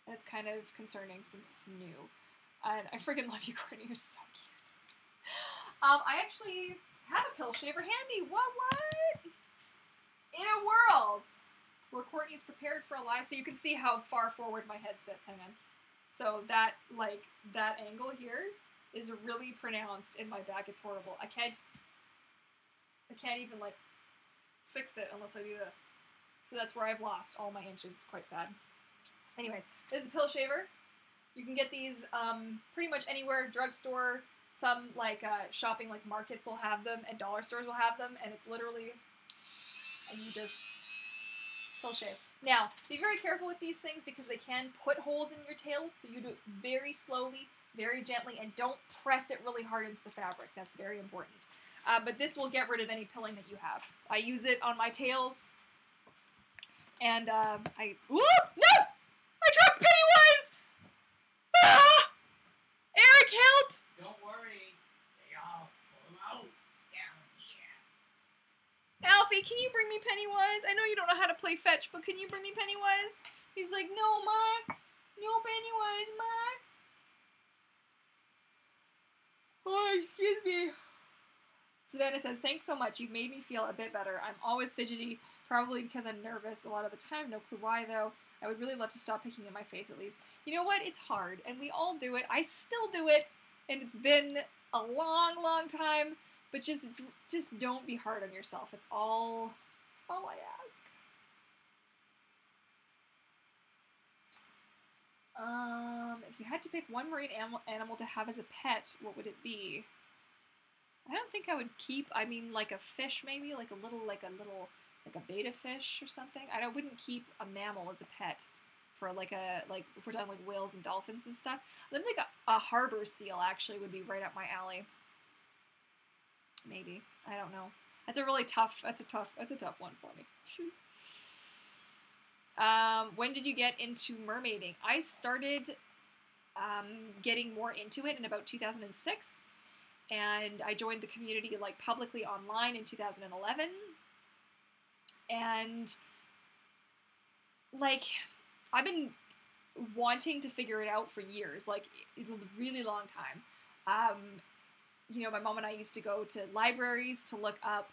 And it's kind of concerning since it's new. And I freaking love you, Courtney. You're so cute. I actually have a pill shaver handy. What? In a world where Courtney's prepared for a lie, so you can see how far forward my head sits. Hang on. So that angle here is really pronounced in my back. It's horrible. I can't even, like, fix it unless I do this. So that's where I've lost all my inches. It's quite sad. Anyways, this is a pill shaver. You can get these pretty much anywhere. Drugstore, some like shopping like markets will have them, and dollar stores will have them, and it's literally, and you just pill shave. Now, be very careful with these things because they can put holes in your tail, so you do it very slowly, very gently, and don't press it really hard into the fabric. That's very important. But this will get rid of any pilling that you have. I use it on my tails, and Ooh! No! I dropped Pennywise! Ah! Eric, help! Don't worry. They all float down here. Alfie, can you bring me Pennywise? I know you don't know how to play fetch, but can you bring me Pennywise? He's like, no, Ma. No Pennywise, Ma. Oh, excuse me. Savannah says, thanks so much. You've made me feel a bit better. I'm always fidgety, probably because I'm nervous a lot of the time. No clue why, though. I would really love to stop picking at my face, at least. You know what? It's hard, and we all do it. I still do it, and it's been a long, long time, but just don't be hard on yourself. It's all I ask. If you had to pick one marine animal to have as a pet, what would it be? I don't think I would keep, like a fish maybe, like a betta fish or something. I wouldn't keep a mammal as a pet for if we're talking like whales and dolphins and stuff. I think like a harbor seal actually would be right up my alley. Maybe. I don't know. That's a tough one for me. When did you get into mermaiding? I started getting more into it in about 2006. And I joined the community like publicly online in 2011. And like I've been wanting to figure it out for years, like a really long time. My mom and I used to go to libraries to look up,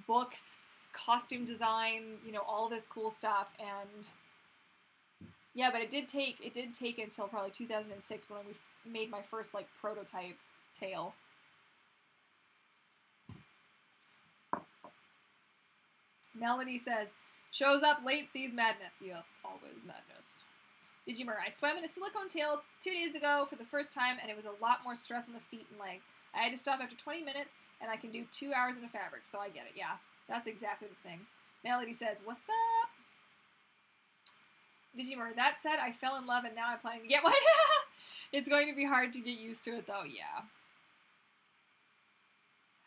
books, costume design, all this cool stuff. And yeah, but it did take until probably 2006 when we made my first like prototype tail. Melody says, shows up late, sees madness. Yes, always madness. Digimur, I swam in a silicone tail 2 days ago for the first time, and it was a lot more stress on the feet and legs. I had to stop after 20 minutes, and I can do 2 hours in a fabric, so I get it. Yeah, that's exactly the thing. Melody says, what's up? Digimur, that said, I fell in love, and now I'm planning to get one. It's going to be hard to get used to it, though. Yeah.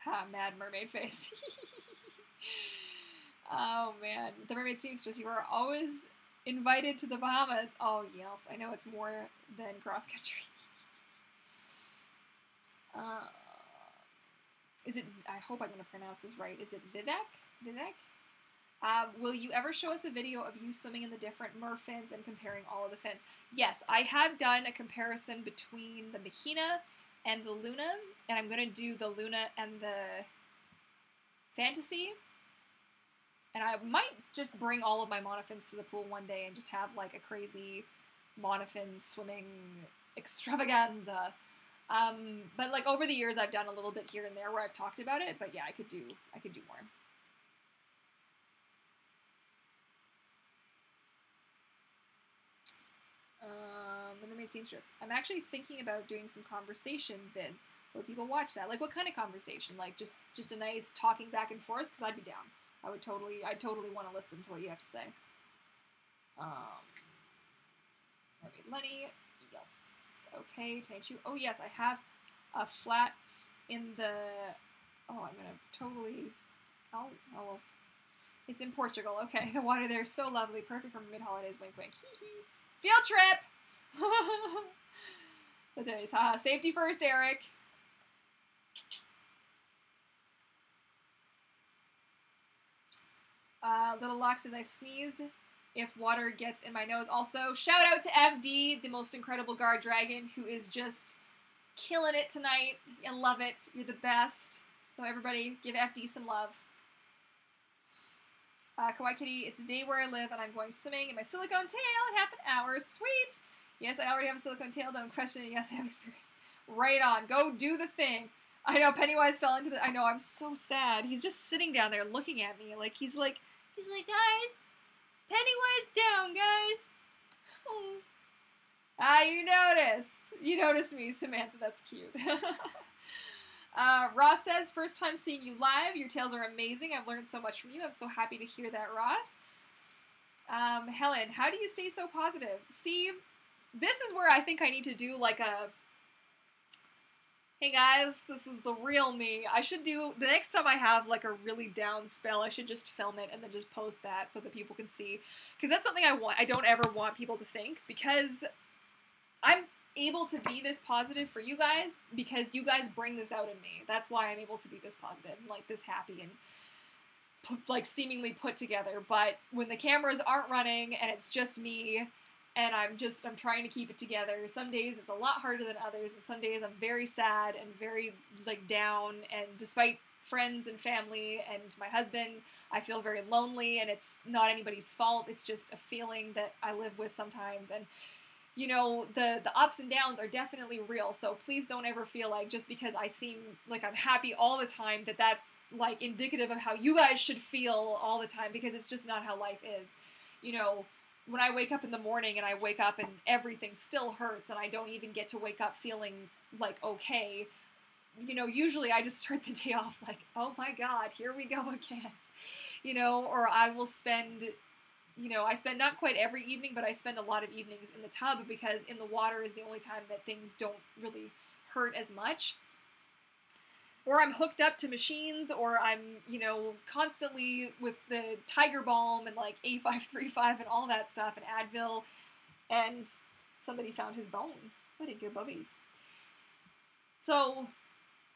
Ha, mad mermaid face. Oh, man. The mermaid seamstress, you are always invited to the Bahamas. Oh, yes. I know it's more than cross-country. Is it... I hope I'm going to pronounce this right. Is it Vivek? Vivek? Will you ever show us a video of you swimming in the different mer fins and comparing all of the fins? Yes, I have done a comparison between the Mahina and the Luna, and I'm going to do the Luna and the Fantasy. And I might just bring all of my monofins to the pool one day and just have like a crazy monofin swimming extravaganza. But like over the years, I've done a little bit here and there where I've talked about it. But yeah, I could do more. The Mermaid Seamstress. I'm actually thinking about doing some conversation vids where people watch that. Like, what kind of conversation? Like, just a nice talking back and forth? Because I'd be down. I'd totally want to listen to what you have to say. Mermaid Lenny. Yes. Okay, thank you. Oh, yes, I have a flat in the... Oh, I'm going to totally... Oh, it's in Portugal. Okay, the water there is so lovely. Perfect for mid-holidays. Wink, wink. Field trip! That's nice. Haha. Safety first, Eric. Little Locke says I sneezed if water gets in my nose. Also, shout out to FD, the most incredible guard dragon, who is just killing it tonight. I love it. You're the best. So everybody, give FD some love. Kawaii Kitty, it's a day where I live and I'm going swimming in my silicone tail in half an hour. Sweet! Yes, I already have a silicone tail, don't question it. Yes, I have experience. Right on. Go do the thing. I know, Pennywise fell into the... I know, I'm so sad. He's just sitting down there looking at me. Like, he's like, guys, Pennywise down, guys. Oh. You noticed. You noticed me, Samantha. That's cute. Ross says, first time seeing you live. Your tales are amazing. I've learned so much from you. I'm so happy to hear that, Ross. Helen, how do you stay so positive? See, this is where I think I need to do like a, hey guys, this is the real me. I should do, the next time I have like a really down spell, I should just film it and then just post that so that people can see. Because that's something I don't ever want people to think, because I'm able to be this positive for you guys because you guys bring this out in me. That's why I'm able to be this positive, like this happy and like seemingly put together. But when the cameras aren't running and it's just me and I'm trying to keep it together, some days it's a lot harder than others, and some days I'm very sad and very like down, and despite friends and family and my husband, I feel very lonely, and it's not anybody's fault. It's just a feeling that I live with sometimes. And you know, the ups and downs are definitely real, so please don't ever feel like just because I seem like I'm happy all the time that that's, like, indicative of how you guys should feel all the time, because it's just not how life is. You know, when I wake up in the morning and I wake up and everything still hurts and I don't even get to wake up feeling, like, okay, you know, usually I just start the day off like, oh my god, here we go again. You know, or I will spend... You know, I spend not quite every evening, but I spend a lot of evenings in the tub, because in the water is the only time that things don't really hurt as much. Or I'm hooked up to machines, or I'm, you know, constantly with the Tiger Balm and like A535 and all that stuff, and Advil, and somebody found his bone. What did good bubbies? So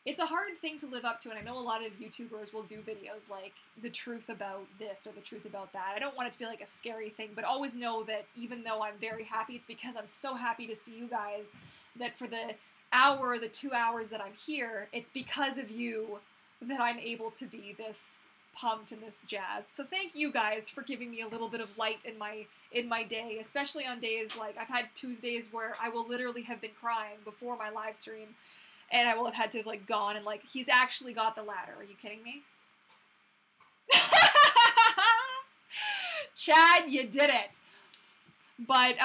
it's a hard thing to live up to, and I know a lot of YouTubers will do videos like the truth about this or the truth about that. I don't want it to be like a scary thing, but always know that even though I'm very happy, it's because I'm so happy to see you guys, that for the hour, the 2 hours that I'm here, it's because of you that I'm able to be this pumped and this jazzed. So thank you guys for giving me a little bit of light in my day, especially on days like I've had Tuesdays where I will literally have been crying before my live stream. And I will have had to, like, gone and, like, he's actually got the ladder. Are you kidding me? Chad, you did it. But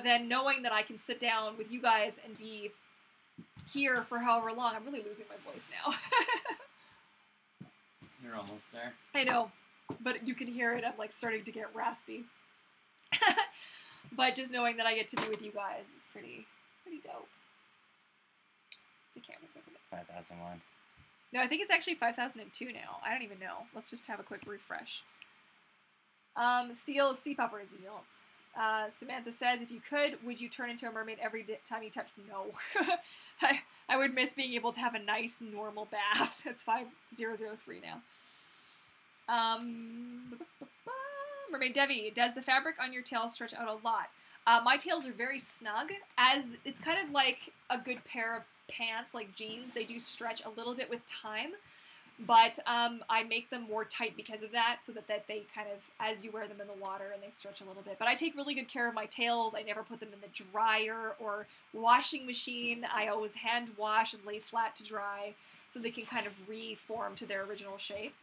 then knowing that I can sit down with you guys and be here for however long, I'm really losing my voice now. You're almost there. I know, but you can hear it. I'm, like, starting to get raspy. But just knowing that I get to be with you guys is pretty dope. The camera's over there. 5001. No, I think it's actually 5002 now. I don't even know. Let's just have a quick refresh. Sea puppers, yes. Samantha says, if you could, would you turn into a mermaid every time you touch? No. I would miss being able to have a nice, normal bath. It's 5003 now. Mermaid Devi, does the fabric on your tail stretch out a lot? My tails are very snug, as it's kind of like a good pair of pants, like jeans. They do stretch a little bit with time. But I make them more tight because of that, so that they kind of, as you wear them in the water, and they stretch a little bit. But I take really good care of my tails. I never put them in the dryer or washing machine. I always hand wash and lay flat to dry, so they can kind of reform to their original shape.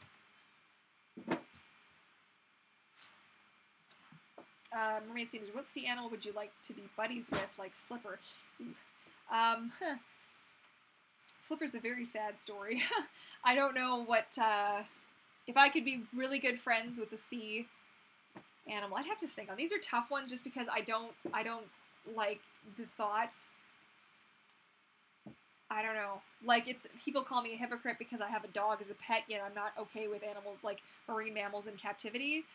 Mermaid seems, what sea animal would you like to be buddies with, like Flipper? Flipper's a very sad story. I don't know what, if I could be really good friends with a sea animal. I'd have to think on. These are tough ones just because I don't like the thought. I don't know. Like, it's, people call me a hypocrite because I have a dog as a pet, yet I'm not okay with animals like marine mammals in captivity.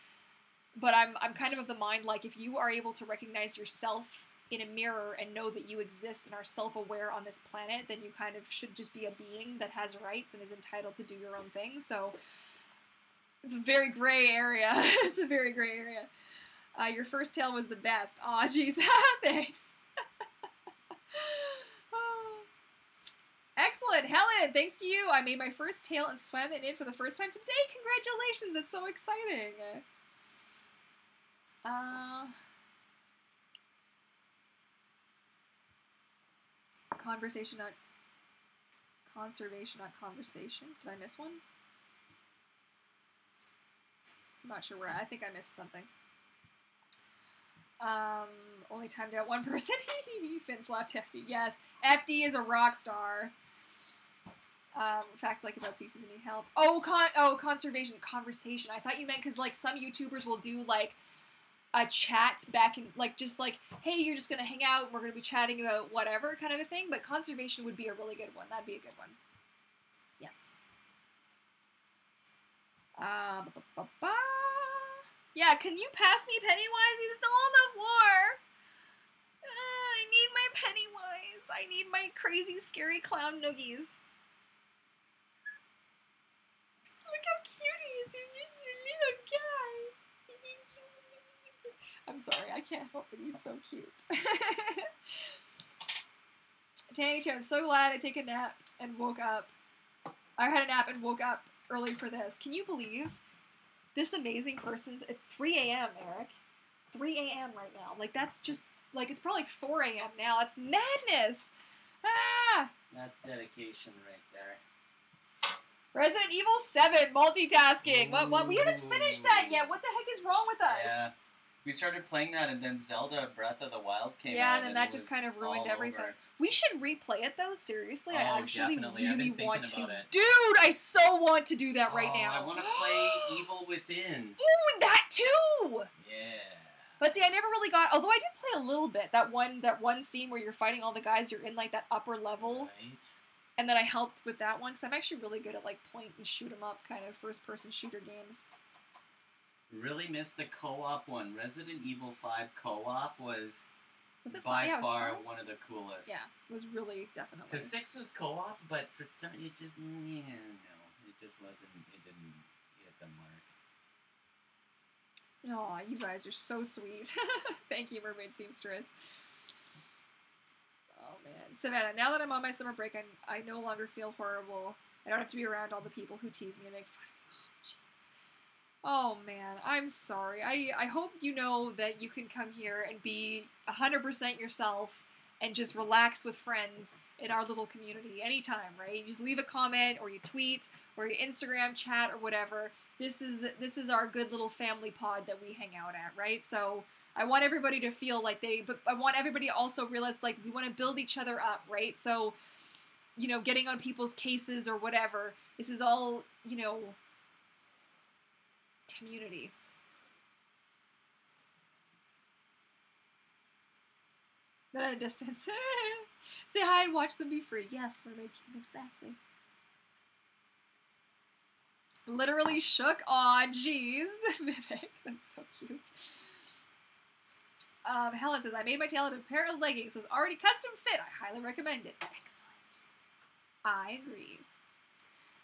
But I'm kind of the mind, like, if you are able to recognize yourself in a mirror and know that you exist and are self-aware on this planet, then you kind of should just be a being that has rights and is entitled to do your own thing. So it's a very gray area. It's a very gray area. Your first tail was the best. Aw, jeez. Thanks. Excellent. Helen, thanks to you, I made my first tail and swam it in for the first time today. Congratulations. That's so exciting. Conversation, not conservation, not conversation. Did I miss one? I'm not sure where. I think I missed something. Only timed out one person. Finn's left FD. Yes, FD is a rock star. Facts like about species that need help. Oh, conservation, conversation. I thought you meant because like some YouTubers will do like a chat back in, like, just like, hey, you're just gonna hang out, we're gonna be chatting about whatever kind of a thing, but conservation would be a really good one. That'd be a good one. Yes. Yeah, can you pass me Pennywise? He's still on the floor. I need my Pennywise. I need my crazy, scary clown noogies. Look how cute he is. He's just a little guy. I'm sorry, I can't help it. He's so cute. Tanny, I'm so glad I take a nap and woke up. I had a nap and woke up early for this. Can you believe this amazing person's at 3 a.m., Eric? 3 a.m. right now. Like, that's just, like, it's probably like 4 a.m. now. That's madness. Ah! That's dedication right there. Resident Evil 7, multitasking. What? We haven't finished that yet. What the heck is wrong with us? Yeah. We started playing that, and then Zelda Breath of the Wild came out. Yeah, and then that just kind of ruined everything. Over. We should replay it, though. Seriously, I actually definitely. really want to. It. Dude, I so want to do that right now. I want to play Evil Within. Ooh, that too! Yeah. But see, I never really got, although I did play a little bit, that one scene where you're fighting all the guys, you're in, like, that upper level. Right. And then I helped with that one, because I'm actually really good at, like, point and shoot 'em up kind of first-person shooter games. Really missed the co-op one. Resident Evil 5 co-op was it by yeah, far one of the coolest. Yeah, it was really, definitely. Because 6 was co-op, but for some, it just, no, it just wasn't, it didn't hit the mark. Aw, you guys are so sweet. Thank you, Mermaid Seamstress. Oh, man. Savannah, now that I'm on my summer break, I no longer feel horrible. I don't have to be around all the people who tease me and make fun of me. Oh, man, I'm sorry. I hope you know that you can come here and be 100% yourself and just relax with friends in our little community anytime, right? You just leave a comment, or you tweet, or you Instagram chat, or whatever. This is our good little family pod that we hang out at, right? So I want everybody to feel like but I want everybody to also realize, like, we want to build each other up, right? So, you know, getting on people's cases or whatever, this is all, you know, community. But at a distance. Say hi and watch them be free. Yes, Mermaid King, exactly. Literally shook. Aw, jeez. Vivek, that's so cute. Helen says, I made my tail out of a pair of leggings, so it's already custom fit. I highly recommend it. Excellent. I agree.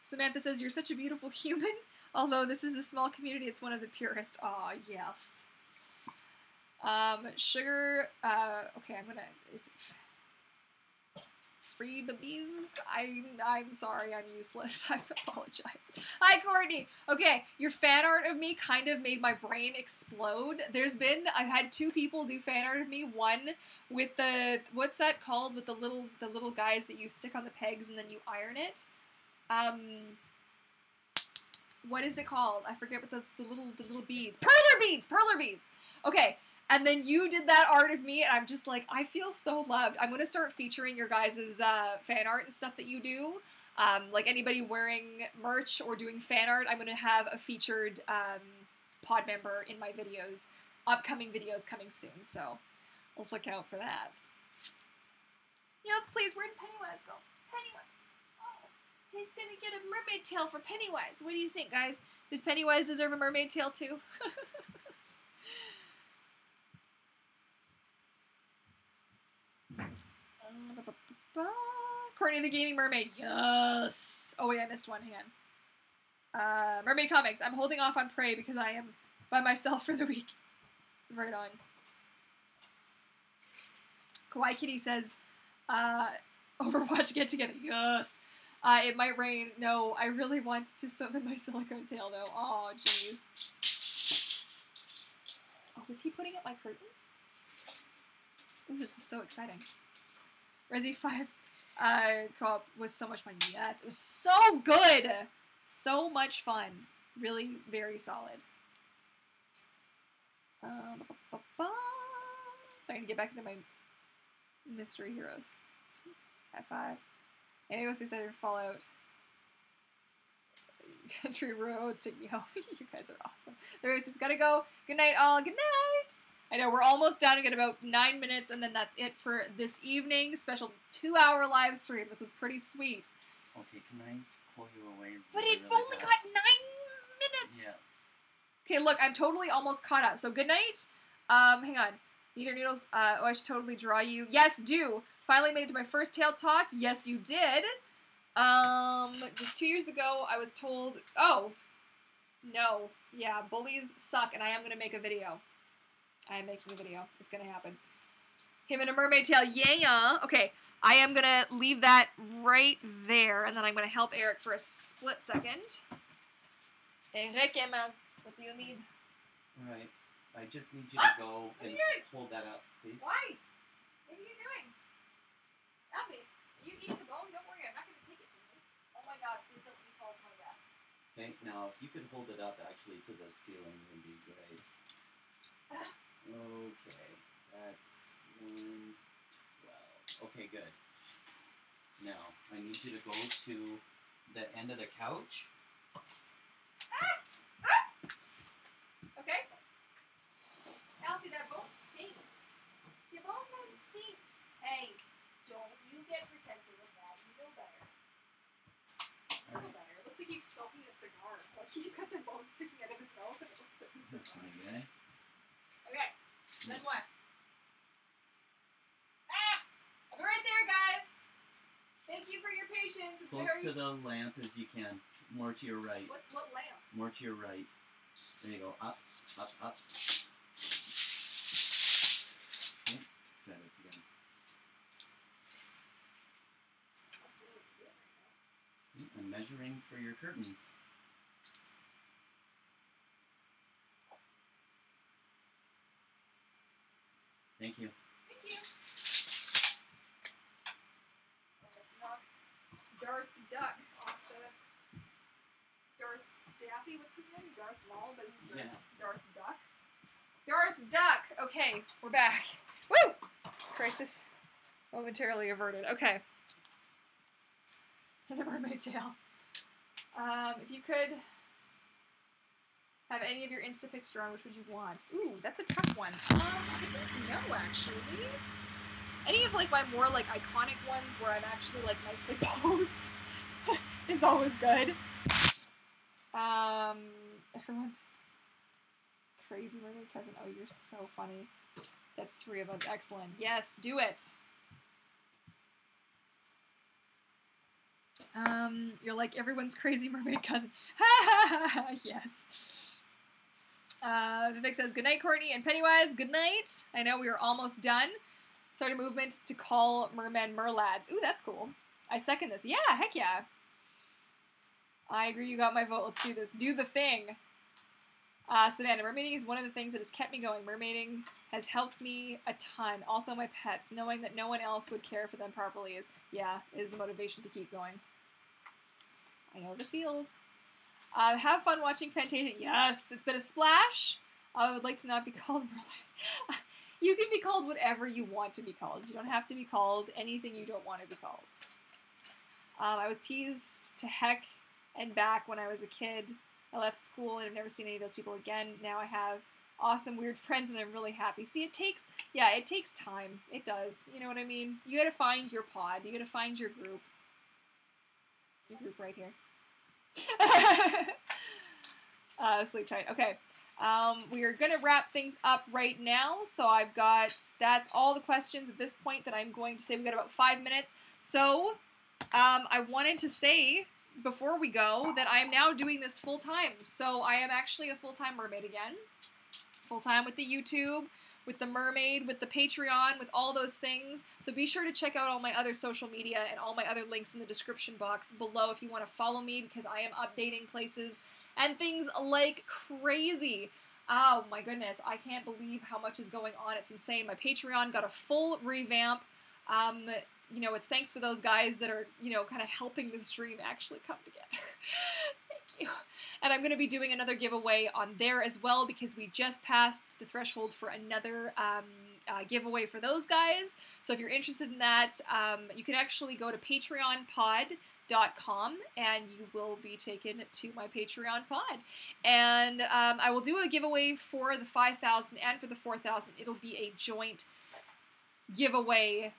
Samantha says, you're such a beautiful human. Although this is a small community, it's one of the purest. Aw, yes. Sugar, okay, I'm gonna, free babies. I'm sorry, I'm useless. I apologize. Hi, Courtney. Okay, your fan art of me kind of made my brain explode. I've had 2 people do fan art of me. One with the, what's that called? With the little guys that you stick on the pegs and then you iron it. What is it called? I forget what the little beads. Perler beads. Okay. And then you did that art of me, and I'm just like, I feel so loved. I'm going to start featuring your guys' fan art and stuff that you do. Like anybody wearing merch or doing fan art, I'm going to have a featured pod member in my videos. Upcoming videos coming soon, so I'll look out for that. Yes, please, where did Pennywise go? Pennywise. Oh, he's going to get a mermaid tail for Pennywise. What do you think, guys? Does Pennywise deserve a mermaid tail, too? Courtney the Gaming Mermaid. Yes. Oh wait, I missed one. Hang on. Mermaid Comics. I'm holding off on Prey because I am by myself for the week. Right on. Kawaii Kitty says, Overwatch get together. Yes. It might rain. No, I really want to swim in my silicone tail though. Oh, jeez. Oh, was he putting up my curtains? Ooh, this is so exciting. Resi 5 co-op was so much fun. Yes, it was so good! So much fun. Really, very solid. So I can get back into my mystery heroes. Sweet. High 5. Anyway, I was excited for Fallout. Country roads take me home. You guys are awesome. The race is gotta go. Good night, all. Good night! I know, we're almost down. We got about 9 minutes, and then that's it for this evening. Special 2-hour live stream. This was pretty sweet. Okay, can I pull you away? But it only got 9 minutes! Yeah. Okay, look, I'm totally almost caught up. So, good night. Hang on. Neater Noodles, oh, I should totally draw you. Yes, do! Finally made it to my first tail talk. Yes, you did. Just 2 years ago, I was told, oh, no. Yeah, bullies suck, and I am going to make a video. I am making a video. It's going to happen. Him in a mermaid tail. Yeah. Okay. I am going to leave that right there. And then I'm going to help Eric for a split second. Eric, Emma, what do you need? All right. I just need you to go and hold that up, please. Why? What are you doing? Alfie, are you eating the bone? Don't worry. I'm not going to take it from you. Oh my god. Please don't let me fall to my death. Okay. Now, if you could hold it up actually to the ceiling, it would be great. Okay, that's 112. Okay, good. Now, I need you to go to the end of the couch. Okay. Alfie, that bone stinks. Your bone stinks. Hey, don't you get protective of that. You know better. You know better. It looks like he's smoking a cigar. Like he's got the bone sticking out of his mouth and it looks like he's Okay. Okay, then what? I'm right there, guys! Thank you for your patience. It's Close to the lamp as you can. More to your right. What lamp? More to your right. There you go. Up, up, up. Okay. Let's try this again. I'm measuring for your curtains. Thank you. Thank you. Almost knocked Darth Duck off the... Darth Daffy? What's his name? Darth Maul, but he's Darth Duck. Darth Duck! Okay, we're back. Woo! Crisis momentarily averted. Okay. And a mermaid tail. If you could have any of your Instapics drawn, which would you want? Ooh, that's a tough one. I don't know, actually. Any of, like, my more, like, iconic ones where I'm actually, like, nicely posed is always good. Everyone's crazy mermaid cousin. Oh, you're so funny. That's 3 of us. Excellent. Yes, do it. You're like everyone's crazy mermaid cousin. Yes. Vivek says, good night, Courtney and Pennywise. Good night. I know we are almost done. Start a movement to call mermen merlads. Ooh, that's cool. I second this. Yeah, heck yeah. I agree, you got my vote. Let's do this. Do the thing. Savannah, mermaiding is one of the things that has kept me going. Mermaiding has helped me a ton. Also my pets. Knowing that no one else would care for them properly is the motivation to keep going. I know the feels. Have fun watching Fantasia. Yes, it's been a splash. I would like to not be called merlad. You can be called whatever you want to be called. You don't have to be called anything you don't want to be called. I was teased to heck and back when I was a kid. I left school and I've never seen any of those people again. Now I have awesome weird friends and I'm really happy. See, it takes time. It does. You know what I mean? You gotta find your pod. You gotta find your group. Your group right here. Sleep tight. Okay. We are going to wrap things up right now. So that's all the questions at this point that I'm going to say. We've got about 5 minutes. So, I wanted to say before we go that I am now doing this full time. So I am actually a full-time mermaid again. Full-time with the YouTube, with the mermaid, with the Patreon, with all those things. So be sure to check out all my other social media and all my other links in the description box below if you want to follow me, because I am updating places and things like crazy. Oh my goodness, I can't believe how much is going on. It's insane. My Patreon got a full revamp. You know, it's thanks to those guys that are, you know, kind of helping this dream actually come together. Thank you. And I'm going to be doing another giveaway on there as well, because we just passed the threshold for another giveaway for those guys. So if you're interested in that, you can actually go to patreonpod.com and you will be taken to my Patreon pod. And I will do a giveaway for the 5,000 and for the 4,000. It'll be a joint giveaway.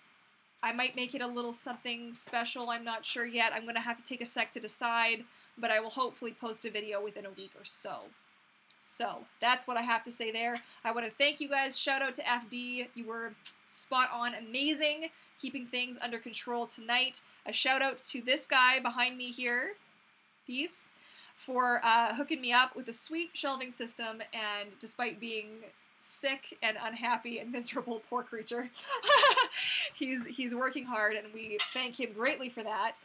I might make it a little something special. I'm not sure yet. I'm going to have to take a sec to decide, but I will hopefully post a video within a week or so. So that's what I have to say there. I want to thank you guys. Shout out to FD. You were spot on, amazing, keeping things under control tonight. A shout out to this guy behind me here, peace, for hooking me up with a sweet shelving system, and despite being sick and unhappy and miserable, poor creature, he's working hard, and we thank him greatly for that.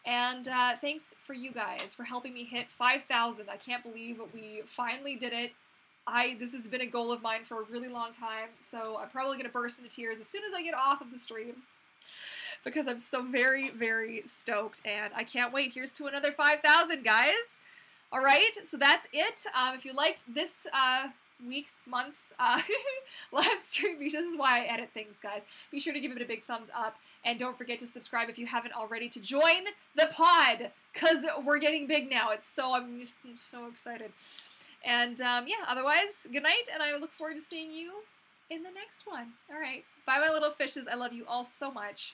And thanks for you guys for helping me hit 5,000. I can't believe we finally did it. This has been a goal of mine for a really long time, so I'm probably going to burst into tears as soon as I get off of the stream, because I'm so very, very stoked, and I can't wait. Here's to another 5,000, guys. All right, so that's it. If you liked this month's live stream, this is why I edit things, guys. Be sure to give it a big thumbs up, and don't forget to subscribe if you haven't already to join the pod, because we're getting big now. I'm so excited. And yeah, otherwise, good night, and I look forward to seeing you in the next one. All right, bye, my little fishes. I love you all so much.